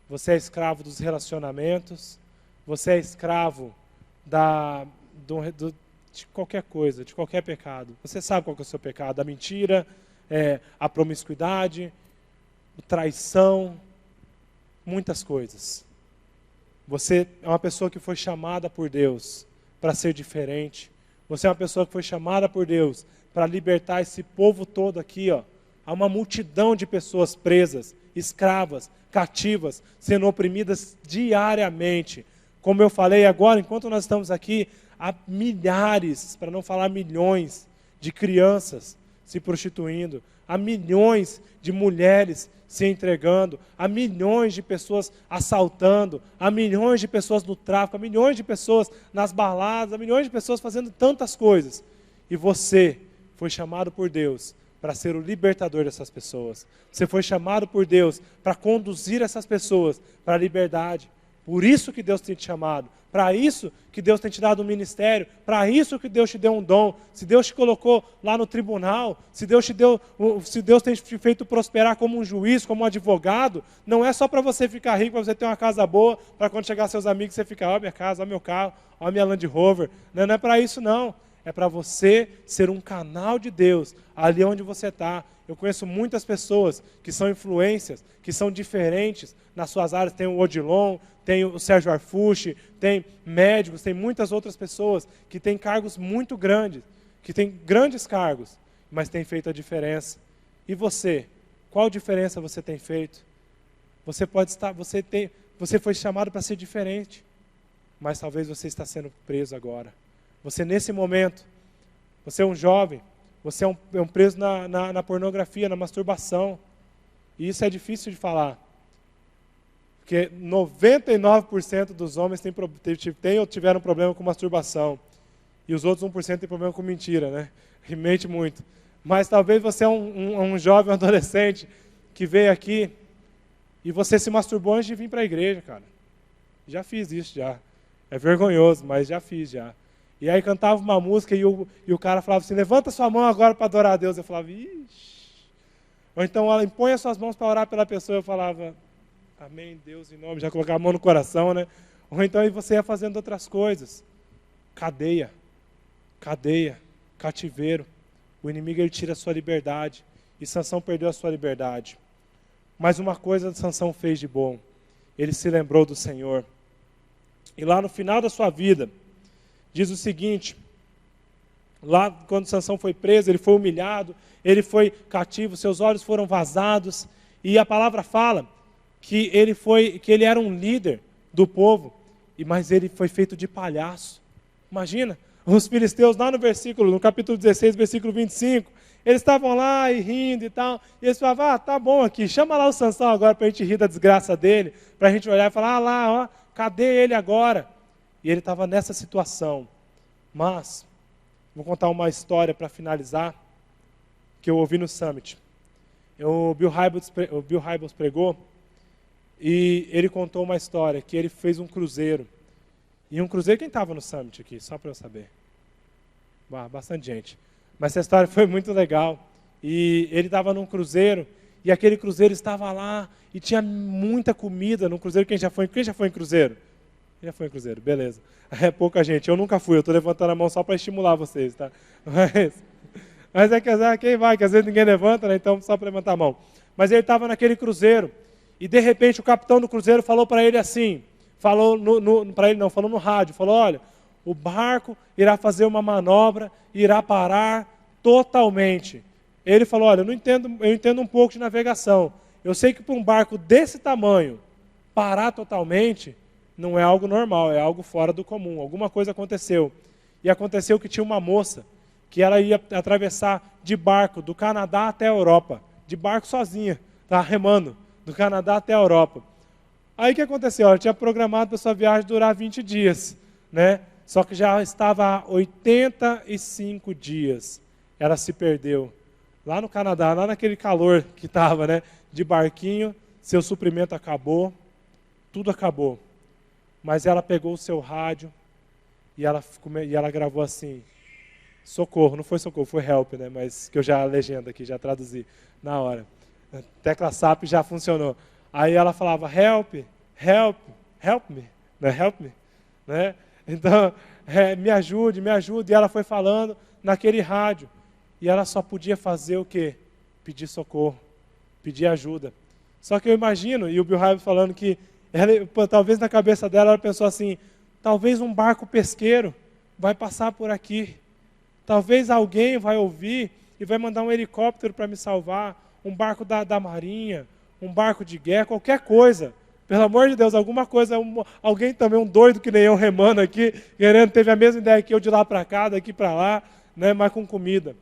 A: você é escravo dos relacionamentos, você é escravo de qualquer coisa, de qualquer pecado. Você sabe qual que é o seu pecado: a mentira, a promiscuidade, a traição, muitas coisas. Você é uma pessoa que foi chamada por Deus para ser diferente. Você é uma pessoa que foi chamada por Deus para libertar esse povo todo aqui, ó. Há uma multidão de pessoas presas, escravas, cativas, sendo oprimidas diariamente. Como eu falei agora, enquanto nós estamos aqui, há milhares, para não falar milhões, de crianças se prostituindo. Há milhões de mulheres se entregando. Há milhões de pessoas assaltando. Há milhões de pessoas no tráfico. Há milhões de pessoas nas baladas. Há milhões de pessoas fazendo tantas coisas. E você foi chamado por Deus para ser o libertador dessas pessoas. Você foi chamado por Deus para conduzir essas pessoas para a liberdade. Por isso que Deus tem te chamado. Para isso que Deus tem te dado um ministério. Para isso que Deus te deu um dom. Se Deus te colocou lá no tribunal, se Deus tem te feito prosperar como um juiz, como um advogado, não é só para você ficar rico, para você ter uma casa boa, para quando chegar seus amigos você ficar: ó minha casa, ó meu carro, ó minha Land Rover. Não é para isso não. É para você ser um canal de Deus ali onde você está. Eu conheço muitas pessoas que são influências, que são diferentes nas suas áreas. Tem o Odilon, tem o Sérgio Arfucci, tem médicos, tem muitas outras pessoas que têm cargos muito grandes, que têm grandes cargos, mas têm feito a diferença. E você? Qual diferença você tem feito? Você foi chamado para ser diferente, mas talvez você está sendo preso agora. Você nesse momento, você é um jovem, você é um preso na pornografia, na masturbação. E isso é difícil de falar. Porque 99% dos homens têm ou tiveram problema com masturbação. E os outros 1% têm problema com mentira, né? E mente muito. Mas talvez você é um jovem, um adolescente, que veio aqui e você se masturbou antes de vir para a igreja, cara. Já fiz isso, já. É vergonhoso, mas já fiz, já. E aí cantava uma música e o cara falava assim: levanta sua mão agora para adorar a Deus. Eu falava: ixi. Ou então, impõe as suas mãos para orar pela pessoa. Eu falava: amém, Deus, em nome. Já colocava a mão no coração, né? Ou então aí você ia fazendo outras coisas. Cadeia, cativeiro. O inimigo, ele tira a sua liberdade. E Sansão perdeu a sua liberdade. Mas uma coisa Sansão fez de bom: ele se lembrou do Senhor. E lá no final da sua vida, diz o seguinte: lá quando Sansão foi preso, ele foi humilhado, ele foi cativo, seus olhos foram vazados, e a palavra fala que ele era um líder do povo, mas ele foi feito de palhaço. Imagina, os filisteus lá no capítulo 16, versículo 25, eles estavam lá e rindo e tal, e eles falavam: tá bom aqui, chama lá o Sansão agora para a gente rir da desgraça dele, para a gente olhar e falar: lá, ó, cadê ele agora? E ele estava nessa situação. Mas, vou contar uma história para finalizar, que eu ouvi no Summit. O Bill Hybels pregou, e ele contou uma história, que ele fez um cruzeiro. E um cruzeiro, quem estava no Summit aqui? Só para eu saber. Bastante gente. Mas essa história foi muito legal. E ele estava num cruzeiro, e aquele cruzeiro estava lá, e tinha muita comida no cruzeiro. Quem já foi em cruzeiro? Quem já foi em cruzeiro? Beleza. É pouca gente. Eu nunca fui, eu estou levantando a mão só para estimular vocês, tá? Mas é que quem vai, que às vezes ninguém levanta, né? Então só para levantar a mão. Mas ele estava naquele cruzeiro, e de repente o capitão do cruzeiro falou para ele assim, falou no rádio, falou, olha, o barco irá fazer uma manobra, irá parar totalmente. Ele falou, olha, eu entendo um pouco de navegação. Eu sei que para um barco desse tamanho, parar totalmente, não é algo normal, é algo fora do comum. Alguma coisa aconteceu. E aconteceu que tinha uma moça, que ela ia atravessar de barco do Canadá até a Europa, de barco sozinha, tá, remando, do Canadá até a Europa. Aí o que aconteceu? Ela tinha programado para sua viagem durar 20 dias, né? Só que já estava há 85 dias. Ela se perdeu. Lá no Canadá, lá naquele calor que estava, né? De barquinho, seu suprimento acabou, tudo acabou. Mas ela pegou o seu rádio e ela gravou assim, socorro, não foi socorro, foi help, né? Mas que eu já legenda aqui, já traduzi na hora. Tecla SAP já funcionou. Aí ela falava, help, help, help me, né? Help me, né? Então, me ajude, me ajude. E ela foi falando naquele rádio. E ela só podia fazer o quê? Pedir socorro, pedir ajuda. Só que eu imagino, e o Bill Hybels falando que, talvez na cabeça dela, ela pensou assim, talvez um barco pesqueiro vai passar por aqui. Talvez alguém vai ouvir e vai mandar um helicóptero para me salvar, um barco da marinha, um barco de guerra, qualquer coisa. Pelo amor de Deus, alguma coisa, alguém também, um doido que nem eu remando aqui, teve a mesma ideia que eu de lá para cá, daqui para lá, né, mas com comida.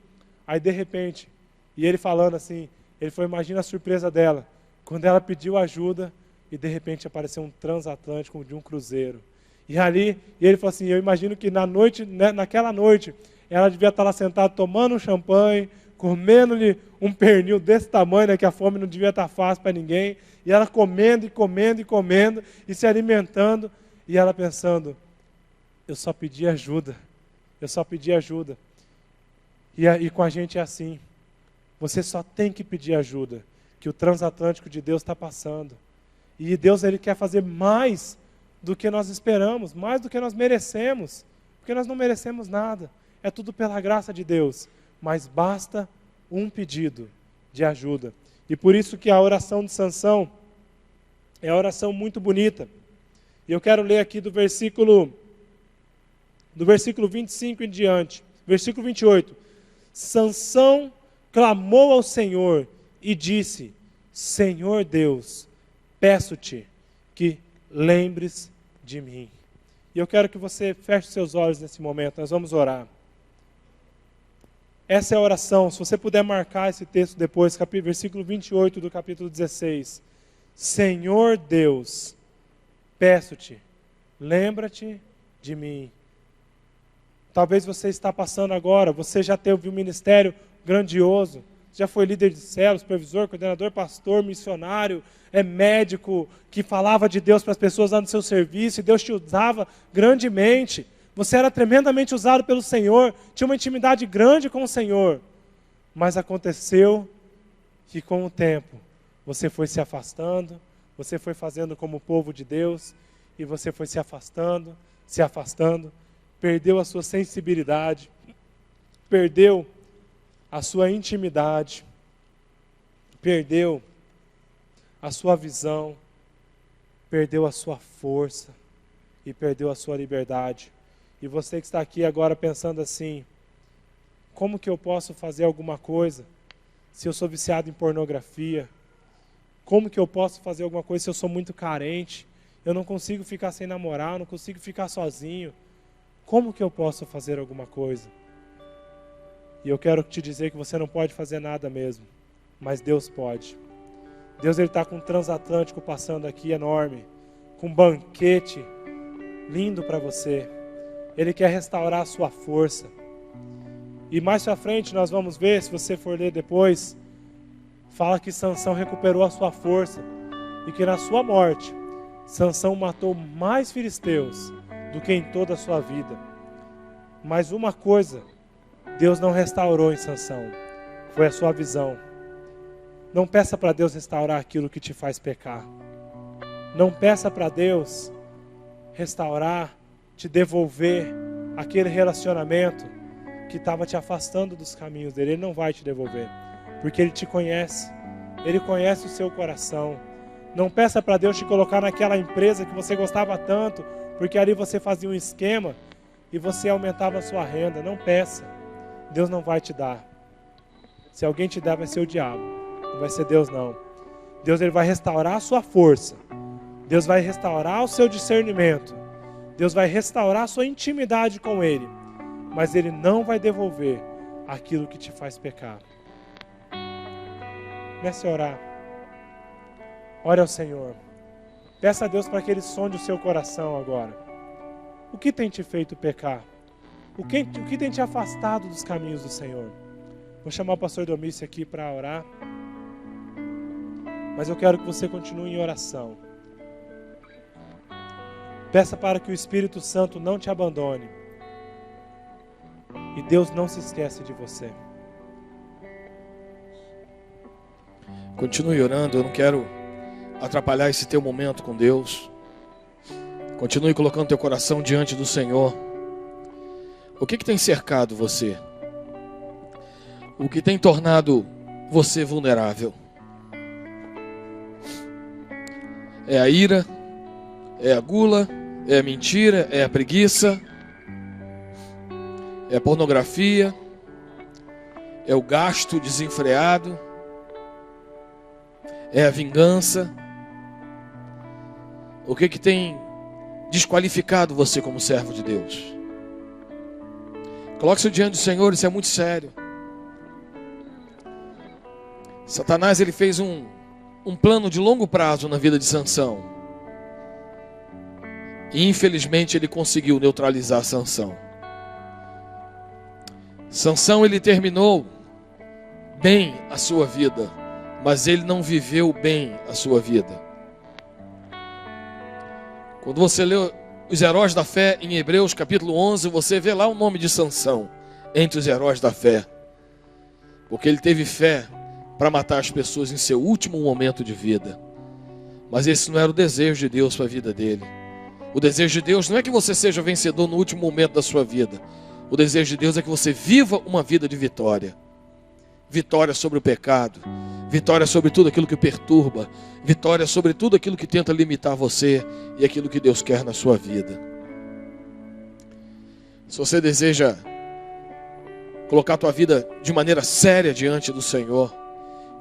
A: Aí de repente, e ele falando assim, ele falou, imagina a surpresa dela, quando ela pediu ajuda e de repente apareceu um transatlântico de um cruzeiro. E ele falou assim, eu imagino que naquela noite, ela devia estar lá sentada tomando um champanhe, comendo-lhe um pernil desse tamanho, né, que a fome não devia estar fácil para ninguém, e ela comendo e comendo e comendo, e se alimentando, e ela pensando, eu só pedi ajuda, eu só pedi ajuda. E com a gente é assim, você só tem que pedir ajuda, que o transatlântico de Deus está passando. E Deus, Ele quer fazer mais do que nós esperamos, mais do que nós merecemos, porque nós não merecemos nada, é tudo pela graça de Deus, mas basta um pedido de ajuda. E por isso que a oração de Sansão é uma oração muito bonita. E eu quero ler aqui do versículo 25 em diante, versículo 28. Sansão clamou ao Senhor e disse, Senhor Deus, peço-te que lembres de mim. E eu quero que você feche seus olhos nesse momento, nós vamos orar. Essa é a oração, se você puder marcar esse texto depois, versículo 28 do capítulo 16. Senhor Deus, peço-te, lembra-te de mim. Talvez você está passando agora, você já teve um ministério grandioso, já foi líder de célula, supervisor, coordenador, pastor, missionário, médico, que falava de Deus para as pessoas lá no seu serviço, e Deus te usava grandemente. Você era tremendamente usado pelo Senhor, tinha uma intimidade grande com o Senhor. Mas aconteceu que com o tempo, você foi se afastando, você foi fazendo como o povo de Deus, e você foi se afastando, perdeu a sua sensibilidade, perdeu a sua intimidade, perdeu a sua visão, perdeu a sua força e perdeu a sua liberdade. E você que está aqui agora pensando assim, como que eu posso fazer alguma coisa se eu sou viciado em pornografia? Como que eu posso fazer alguma coisa se eu sou muito carente? Eu não consigo ficar sem namorar, não consigo ficar sozinho. Como que eu posso fazer alguma coisa? E eu quero te dizer que você não pode fazer nada mesmo, mas Deus pode. Deus está com um transatlântico passando aqui enorme, com um banquete lindo para você. Ele quer restaurar a sua força. E mais pra frente nós vamos ver, se você for ler depois, fala que Sansão recuperou a sua força e que na sua morte, Sansão matou mais filisteus do que em toda a sua vida. Mas uma coisa Deus não restaurou em Sansão, foi a sua visão. Não peça para Deus restaurar aquilo que te faz pecar. Não peça para Deus restaurar, te devolver aquele relacionamento que estava te afastando dos caminhos dele. Ele não vai te devolver, porque Ele te conhece. Ele conhece o seu coração. Não peça para Deus te colocar naquela empresa que você gostava tanto, porque ali você fazia um esquema e você aumentava a sua renda. Não peça. Deus não vai te dar. Se alguém te der, vai ser o diabo. Não vai ser Deus, não. Deus, Ele vai restaurar a sua força. Deus vai restaurar o seu discernimento. Deus vai restaurar a sua intimidade com Ele. Mas Ele não vai devolver aquilo que te faz pecar. Comece a orar. Ore ao Senhor. Peça a Deus para que Ele sonde o seu coração agora. O que tem te feito pecar? O que tem te afastado dos caminhos do Senhor? Vou chamar o pastor Domício aqui para orar. Mas eu quero que você continue em oração. Peça para que o Espírito Santo não te abandone. E Deus não se esquece de você.
B: Continue orando, eu não quero atrapalhar esse teu momento com Deus. Continue colocando teu coração diante do Senhor. O que tem cercado você? O que tem tornado você vulnerável? É a ira? É a gula? É a mentira? É a preguiça? É a pornografia? É o gasto desenfreado? É a vingança? O que tem desqualificado você como servo de Deus? Coloque-se diante do Senhor, isso é muito sério. Satanás, ele fez um plano de longo prazo na vida de Sansão. E infelizmente ele conseguiu neutralizar Sansão. Sansão, ele terminou bem a sua vida, mas ele não viveu bem a sua vida. Quando você lê os heróis da fé em Hebreus capítulo 11, você vê lá o nome de Sansão entre os heróis da fé. Porque ele teve fé para matar as pessoas em seu último momento de vida. Mas esse não era o desejo de Deus para a vida dele. O desejo de Deus não é que você seja vencedor no último momento da sua vida. O desejo de Deus é que você viva uma vida de vitória. Vitória sobre o pecado. Vitória sobre tudo aquilo que perturba. Vitória sobre tudo aquilo que tenta limitar você e aquilo que Deus quer na sua vida. Se você deseja colocar a tua vida de maneira séria diante do Senhor,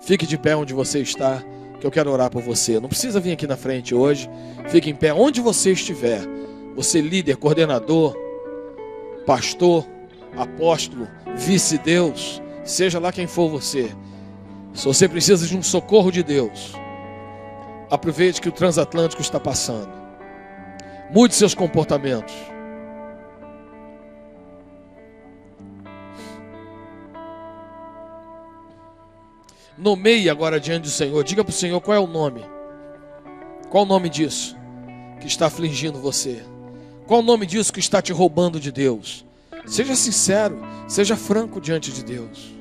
B: fique de pé onde você está, que eu quero orar por você. Não precisa vir aqui na frente hoje. Fique em pé onde você estiver. Você líder, coordenador, pastor, apóstolo, vice-deus, seja lá quem for você. Se você precisa de um socorro de Deus, aproveite que o transatlântico está passando. Mude seus comportamentos. Nomeie agora diante do Senhor. Diga para o Senhor qual é o nome. Qual o nome disso que está afligindo você? Qual o nome disso que está te roubando de Deus? Seja sincero, seja franco diante de Deus.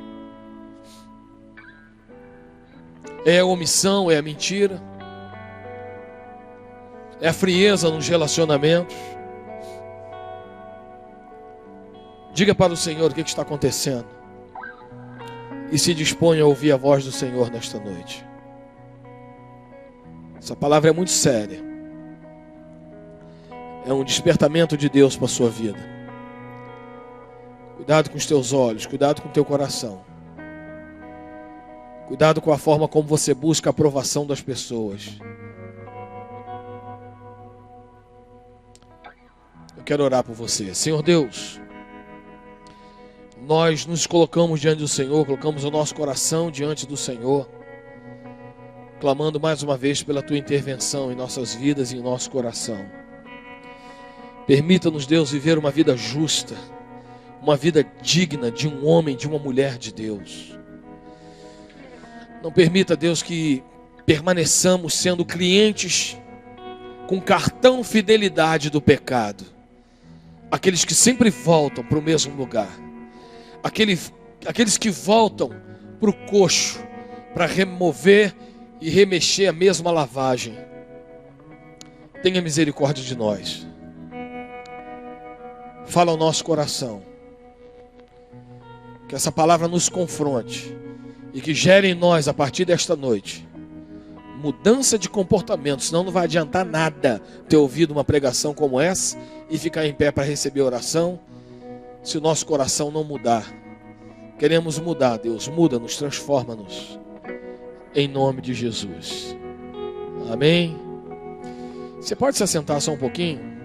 B: É a omissão, é a mentira, é a frieza nos relacionamentos. Diga para o Senhor o que está acontecendo e se disponha a ouvir a voz do Senhor nesta noite. Essa palavra é muito séria. É um despertamento de Deus para a sua vida. Cuidado com os teus olhos, cuidado com o teu coração. Cuidado com a forma como você busca a aprovação das pessoas. Eu quero orar por você. Senhor Deus, nós nos colocamos diante do Senhor, colocamos o nosso coração diante do Senhor, clamando mais uma vez pela Tua intervenção em nossas vidas e em nosso coração. Permita-nos, Deus, viver uma vida justa, uma vida digna de um homem, de uma mulher de Deus. Não permita, Deus, que permaneçamos sendo clientes com cartão fidelidade do pecado. Aqueles que sempre voltam para o mesmo lugar. Aqueles que voltam para o coxo, para remover e remexer a mesma lavagem. Tenha misericórdia de nós. Fala ao nosso coração. Que essa palavra nos confronte e que gere em nós, a partir desta noite, mudança de comportamento. Senão não vai adiantar nada ter ouvido uma pregação como essa e ficar em pé para receber oração, se o nosso coração não mudar. Queremos mudar, Deus. Muda-nos, transforma-nos. Em nome de Jesus. Amém. Você pode se assentar só um pouquinho?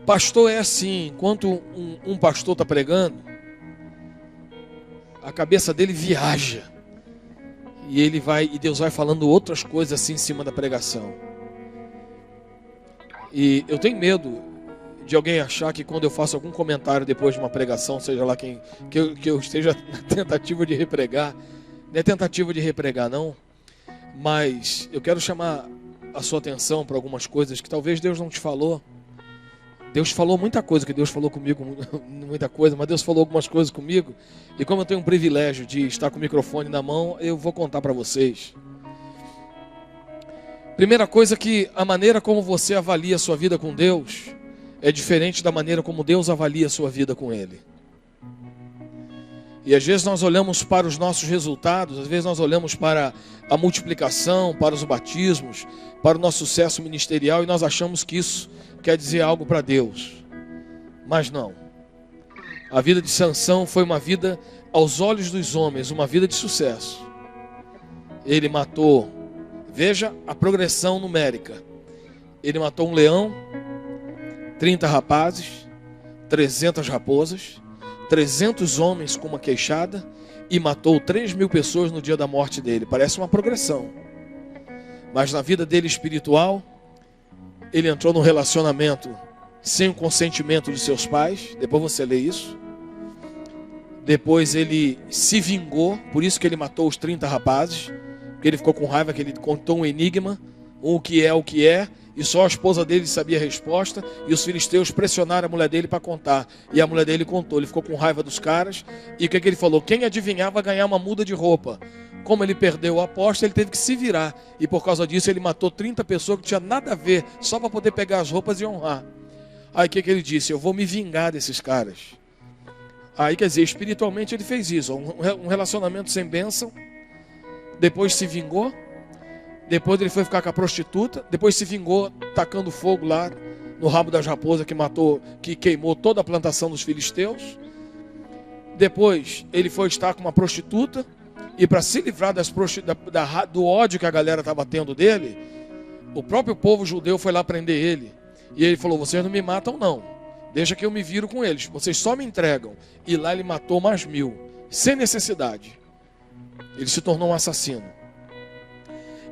B: Pastor é assim, enquanto um pastor está pregando, a cabeça dele viaja. E Deus vai falando outras coisas assim em cima da pregação. E eu tenho medo de alguém achar que quando eu faço algum comentário depois de uma pregação, seja lá que eu esteja na tentativa de repregar, não é tentativa de repregar não, mas eu quero chamar a sua atenção para algumas coisas que talvez Deus não te falou. Deus falou muita coisa, que Deus falou comigo, muita coisa, mas Deus falou algumas coisas comigo, e como eu tenho o privilégio de estar com o microfone na mão, eu vou contar para vocês. Primeira coisa, que a maneira como você avalia a sua vida com Deus é diferente da maneira como Deus avalia a sua vida com Ele. E às vezes nós olhamos para os nossos resultados, às vezes nós olhamos para a multiplicação, para os batismos, para o nosso sucesso ministerial, e nós achamos que isso quer dizer algo para Deus. Mas não. A vida de Sansão foi uma vida, aos olhos dos homens, uma vida de sucesso. Ele matou, veja a progressão numérica. Ele matou um leão, 30 rapazes, 300 raposas, 300 homens com uma queixada, e matou 3.000 pessoas no dia da morte dele. Parece uma progressão. Mas na vida dele espiritual, ele entrou num relacionamento sem o consentimento de seus pais. Depois você lê isso. Depois ele se vingou, por isso que ele matou os 30 rapazes, porque ele ficou com raiva, que ele contou um enigma, o que é, e só a esposa dele sabia a resposta, e os filisteus pressionaram a mulher dele para contar, e a mulher dele contou. Ele ficou com raiva dos caras, e o que ele falou? Quem adivinhava ganhar uma muda de roupa. Como ele perdeu a aposta, ele teve que se virar, e por causa disso ele matou 30 pessoas que não tinha nada a ver, só para poder pegar as roupas e honrar. Aí o que ele disse? Eu vou me vingar desses caras. Aí quer dizer, espiritualmente ele fez isso, um relacionamento sem bênção. Depois se vingou. Depois ele foi ficar com a prostituta. Depois se vingou tacando fogo lá no rabo das raposas que queimou toda a plantação dos filisteus. Depois ele foi estar com uma prostituta. E para se livrar do ódio que a galera estava tendo dele, o próprio povo judeu foi lá prender ele. E ele falou: vocês não me matam não, deixa que eu me viro com eles, vocês só me entregam. E lá ele matou mais 1.000, sem necessidade. Ele se tornou um assassino.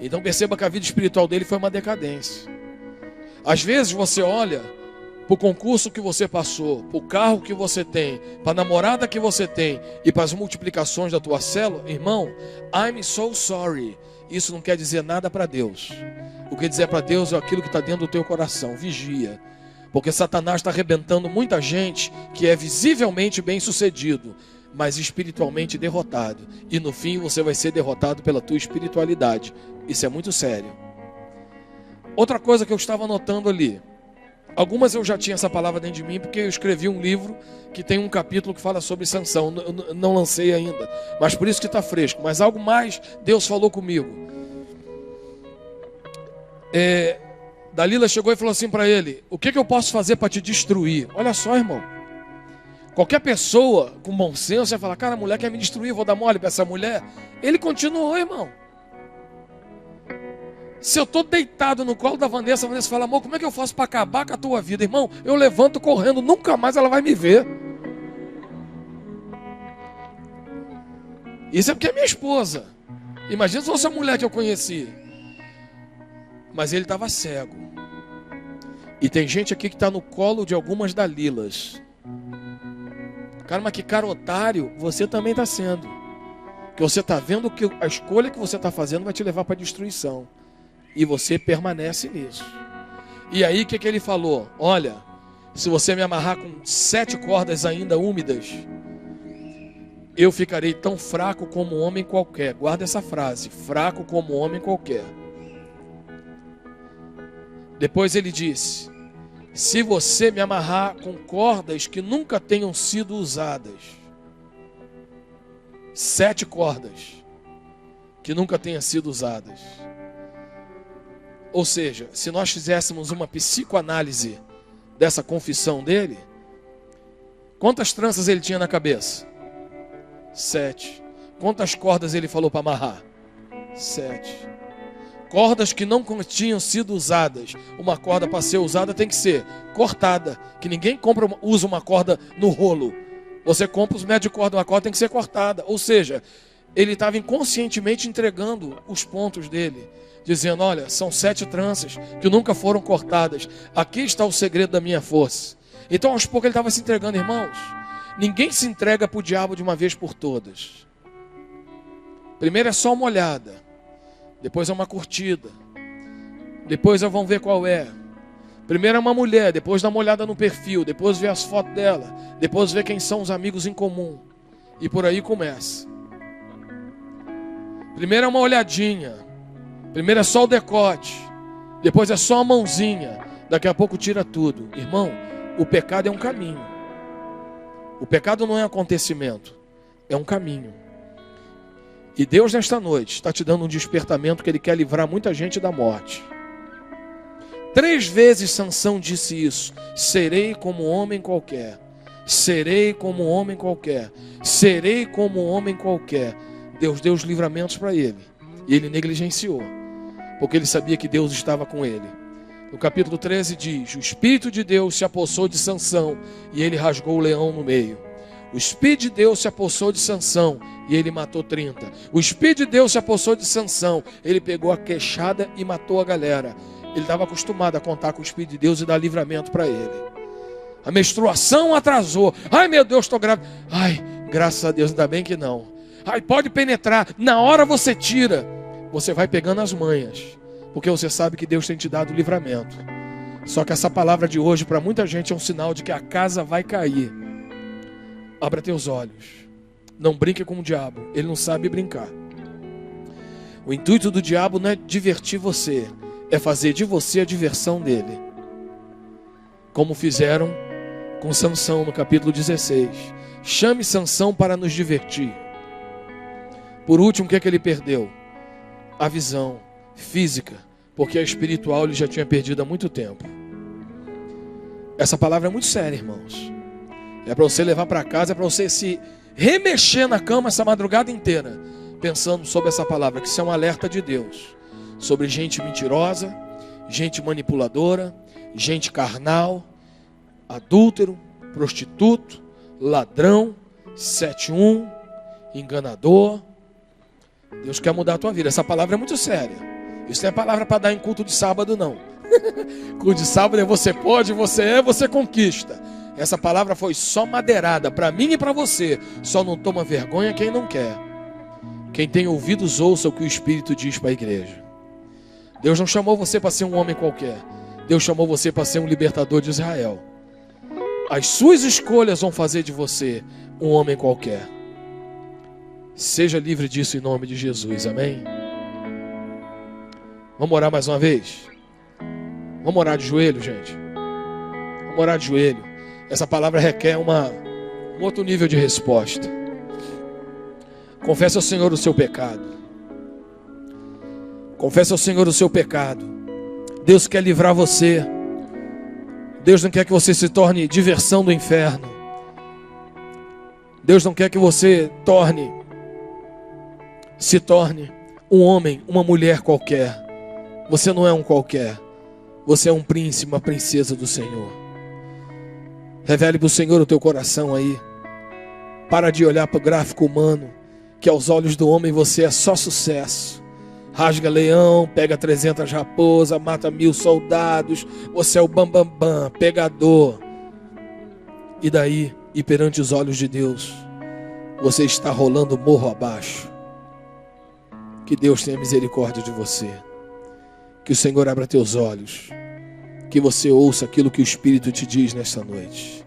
B: Então perceba que a vida espiritual dele foi uma decadência. Às vezes você olha para o concurso que você passou, para o carro que você tem, para a namorada que você tem e para as multiplicações da tua célula, irmão, I'm so sorry. Isso não quer dizer nada para Deus. O que quer dizer para Deus é aquilo que está dentro do teu coração. Vigia. Porque Satanás está arrebentando muita gente que é visivelmente bem sucedido, mas espiritualmente derrotado. E no fim você vai ser derrotado pela tua espiritualidade. Isso é muito sério. Outra coisa que eu estava notando ali. Algumas eu já tinha essa palavra dentro de mim, porque eu escrevi um livro que tem um capítulo que fala sobre Sansão. Eu não lancei ainda, mas por isso que está fresco. Mas algo mais Deus falou comigo. Dalila chegou e falou assim para ele: o que eu posso fazer para te destruir? Olha só, irmão. Qualquer pessoa com bom senso vai falar: cara, a mulher quer me destruir, vou dar mole para essa mulher. Ele continuou, irmão. Se eu estou deitado no colo da Vanessa, a Vanessa fala: amor, como é que eu faço para acabar com a tua vida? Irmão, eu levanto correndo, nunca mais ela vai me ver. Isso é porque é minha esposa. Imagina se fosse a mulher que eu conheci. mas ele estava cego. E tem gente aqui que está no colo de algumas Dalilas. Cara, mas que cara otário você também está sendo. Que você está vendo que a escolha que você está fazendo vai te levar para a destruição. E você permanece nisso. E aí o que ele falou? Olha, se você me amarrar com 7 cordas ainda úmidas, eu ficarei tão fraco como um homem qualquer. Guarda essa frase, fraco como um homem qualquer. Depois ele disse, se você me amarrar com cordas que nunca tenham sido usadas, 7 cordas que nunca tenham sido usadas. Ou seja, se nós fizéssemos uma psicoanálise dessa confissão dele, quantas tranças ele tinha na cabeça? 7. Quantas cordas ele falou para amarrar? 7. Cordas que não tinham sido usadas. Uma corda para ser usada tem que ser cortada. Que ninguém usa uma corda no rolo. Você compra os metros de corda, uma corda tem que ser cortada. Ou seja, ele estava inconscientemente entregando os pontos dele. Dizendo, olha, são 7 tranças que nunca foram cortadas. Aqui está o segredo da minha força. Então aos poucos ele estava se entregando, irmãos. Ninguém se entrega para o diabo de uma vez por todas. Primeiro é só uma olhada. Depois é uma curtida. Depois vão ver qual é. Primeiro é uma mulher, depois dá uma olhada no perfil, depois vê as fotos dela, depois vê quem são os amigos em comum. E por aí começa. Primeiro é uma olhadinha. Primeiro é só o decote. Depois é só a mãozinha. Daqui a pouco tira tudo. Irmão, o pecado é um caminho. O pecado não é acontecimento, é um caminho. E Deus nesta noite está te dando um despertamento que Ele quer livrar muita gente da morte. 3 vezes Sansão disse isso. Serei como um homem qualquer. Serei como um homem qualquer. Serei como um homem qualquer. Deus deu os livramentos para ele. E ele negligenciou. Porque ele sabia que Deus estava com ele. No capítulo 13 diz, o Espírito de Deus se apossou de Sansão e ele rasgou o leão no meio. O Espírito de Deus se apossou de Sansão e ele matou 30. O Espírito de Deus se apossou de Sansão, ele pegou a queixada e matou a galera. Ele estava acostumado a contar com o Espírito de Deus e dar livramento para ele. A menstruação atrasou. Ai meu Deus, estou grávida. Ai, graças a Deus, ainda bem que não. Ai, pode penetrar. Na hora você tira. Você vai pegando as manhas. Porque você sabe que Deus tem te dado livramento. Só que essa palavra de hoje para muita gente é um sinal de que a casa vai cair. Abra teus olhos. Não brinque com o diabo. Ele não sabe brincar. O intuito do diabo não é divertir você. É fazer de você a diversão dele. Como fizeram com Sansão no capítulo 16. Chame Sansão para nos divertir. Por último, o que é que ele perdeu? A visão física. Porque a espiritual ele já tinha perdido há muito tempo. Essa palavra é muito séria, irmãos. É para você levar para casa, é para você se remexer na cama essa madrugada inteira, pensando sobre essa palavra, que isso é um alerta de Deus, sobre gente mentirosa, gente manipuladora, gente carnal, adúltero, prostituto, ladrão, 71, enganador. Deus quer mudar a tua vida. Essa palavra é muito séria. Isso não é palavra para dar em culto de sábado, não. Culto de sábado é você pode, você conquista. Essa palavra foi só madeirada para mim e para você. Só não toma vergonha quem não quer. Quem tem ouvidos, ouça o que o Espírito diz para a igreja. Deus não chamou você para ser um homem qualquer. Deus chamou você para ser um libertador de Israel. As suas escolhas vão fazer de você um homem qualquer. Seja livre disso em nome de Jesus, amém? Vamos orar mais uma vez? Vamos orar de joelho, gente? Vamos orar de joelho. Essa palavra requer um outro nível de resposta. Confesse ao Senhor o seu pecado. Confesse ao Senhor o seu pecado. Deus quer livrar você. Deus não quer que você se torne diversão do inferno. Deus não quer que você se torne um homem, uma mulher qualquer. Você não é um qualquer. Você é um príncipe, uma princesa do Senhor. Revele para o Senhor o teu coração aí. Para de olhar para o gráfico humano, que aos olhos do homem você é só sucesso. rasga leão, pega 300 raposas, mata 1000 soldados. Você é o bambambam, pegador. E daí, e perante os olhos de Deus, você está rolando morro abaixo. Que Deus tenha misericórdia de você. Que o Senhor abra teus olhos. Que você ouça aquilo que o Espírito te diz nesta noite.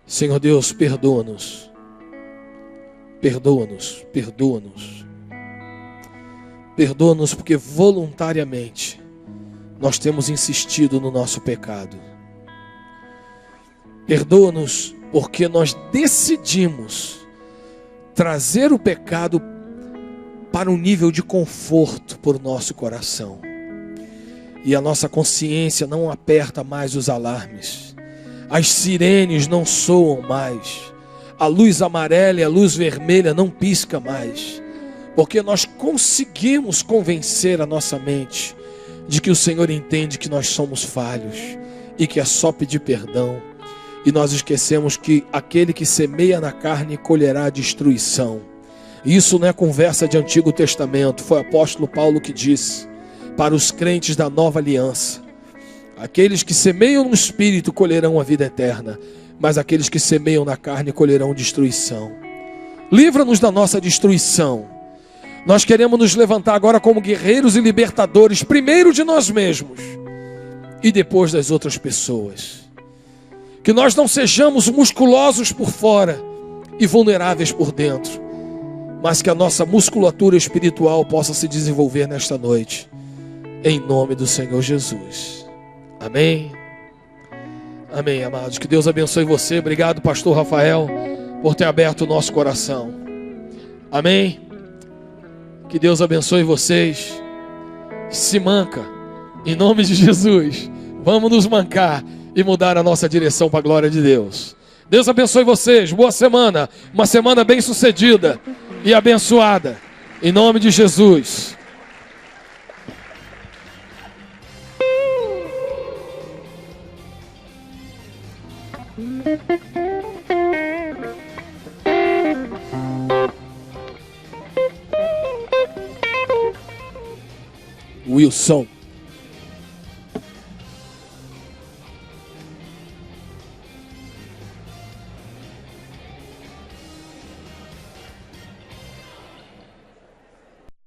B: Senhor Deus, perdoa-nos. Perdoa-nos, perdoa-nos. Perdoa-nos porque voluntariamente nós temos insistido no nosso pecado. Perdoa-nos porque nós decidimos trazer o pecado para um nível de conforto por nosso coração. E a nossa consciência não aperta mais os alarmes. As sirenes não soam mais. A luz amarela e a luz vermelha não pisca mais. Porque nós conseguimos convencer a nossa mente de que o Senhor entende que nós somos falhos e que é só pedir perdão. E nós esquecemos que aquele que semeia na carne colherá a destruição. Isso não é conversa de Antigo Testamento, foi o apóstolo Paulo que disse para os crentes da nova aliança: aqueles que semeiam no Espírito colherão a vida eterna, mas aqueles que semeiam na carne colherão destruição. Livra-nos da nossa destruição. Nós queremos nos levantar agora como guerreiros e libertadores, primeiro de nós mesmos e depois das outras pessoas. Que nós não sejamos musculosos por fora e vulneráveis por dentro, mas que a nossa musculatura espiritual possa se desenvolver nesta noite, em nome do Senhor Jesus. Amém? Amém, amados. Que Deus abençoe você. Obrigado, pastor Rafael, por ter aberto o nosso coração. Amém? Que Deus abençoe vocês. Se manca, em nome de Jesus. Vamos nos mancar e mudar a nossa direção para a glória de Deus. Deus abençoe vocês. Boa semana. Uma semana bem sucedida e abençoada. Em nome de Jesus. Wilson.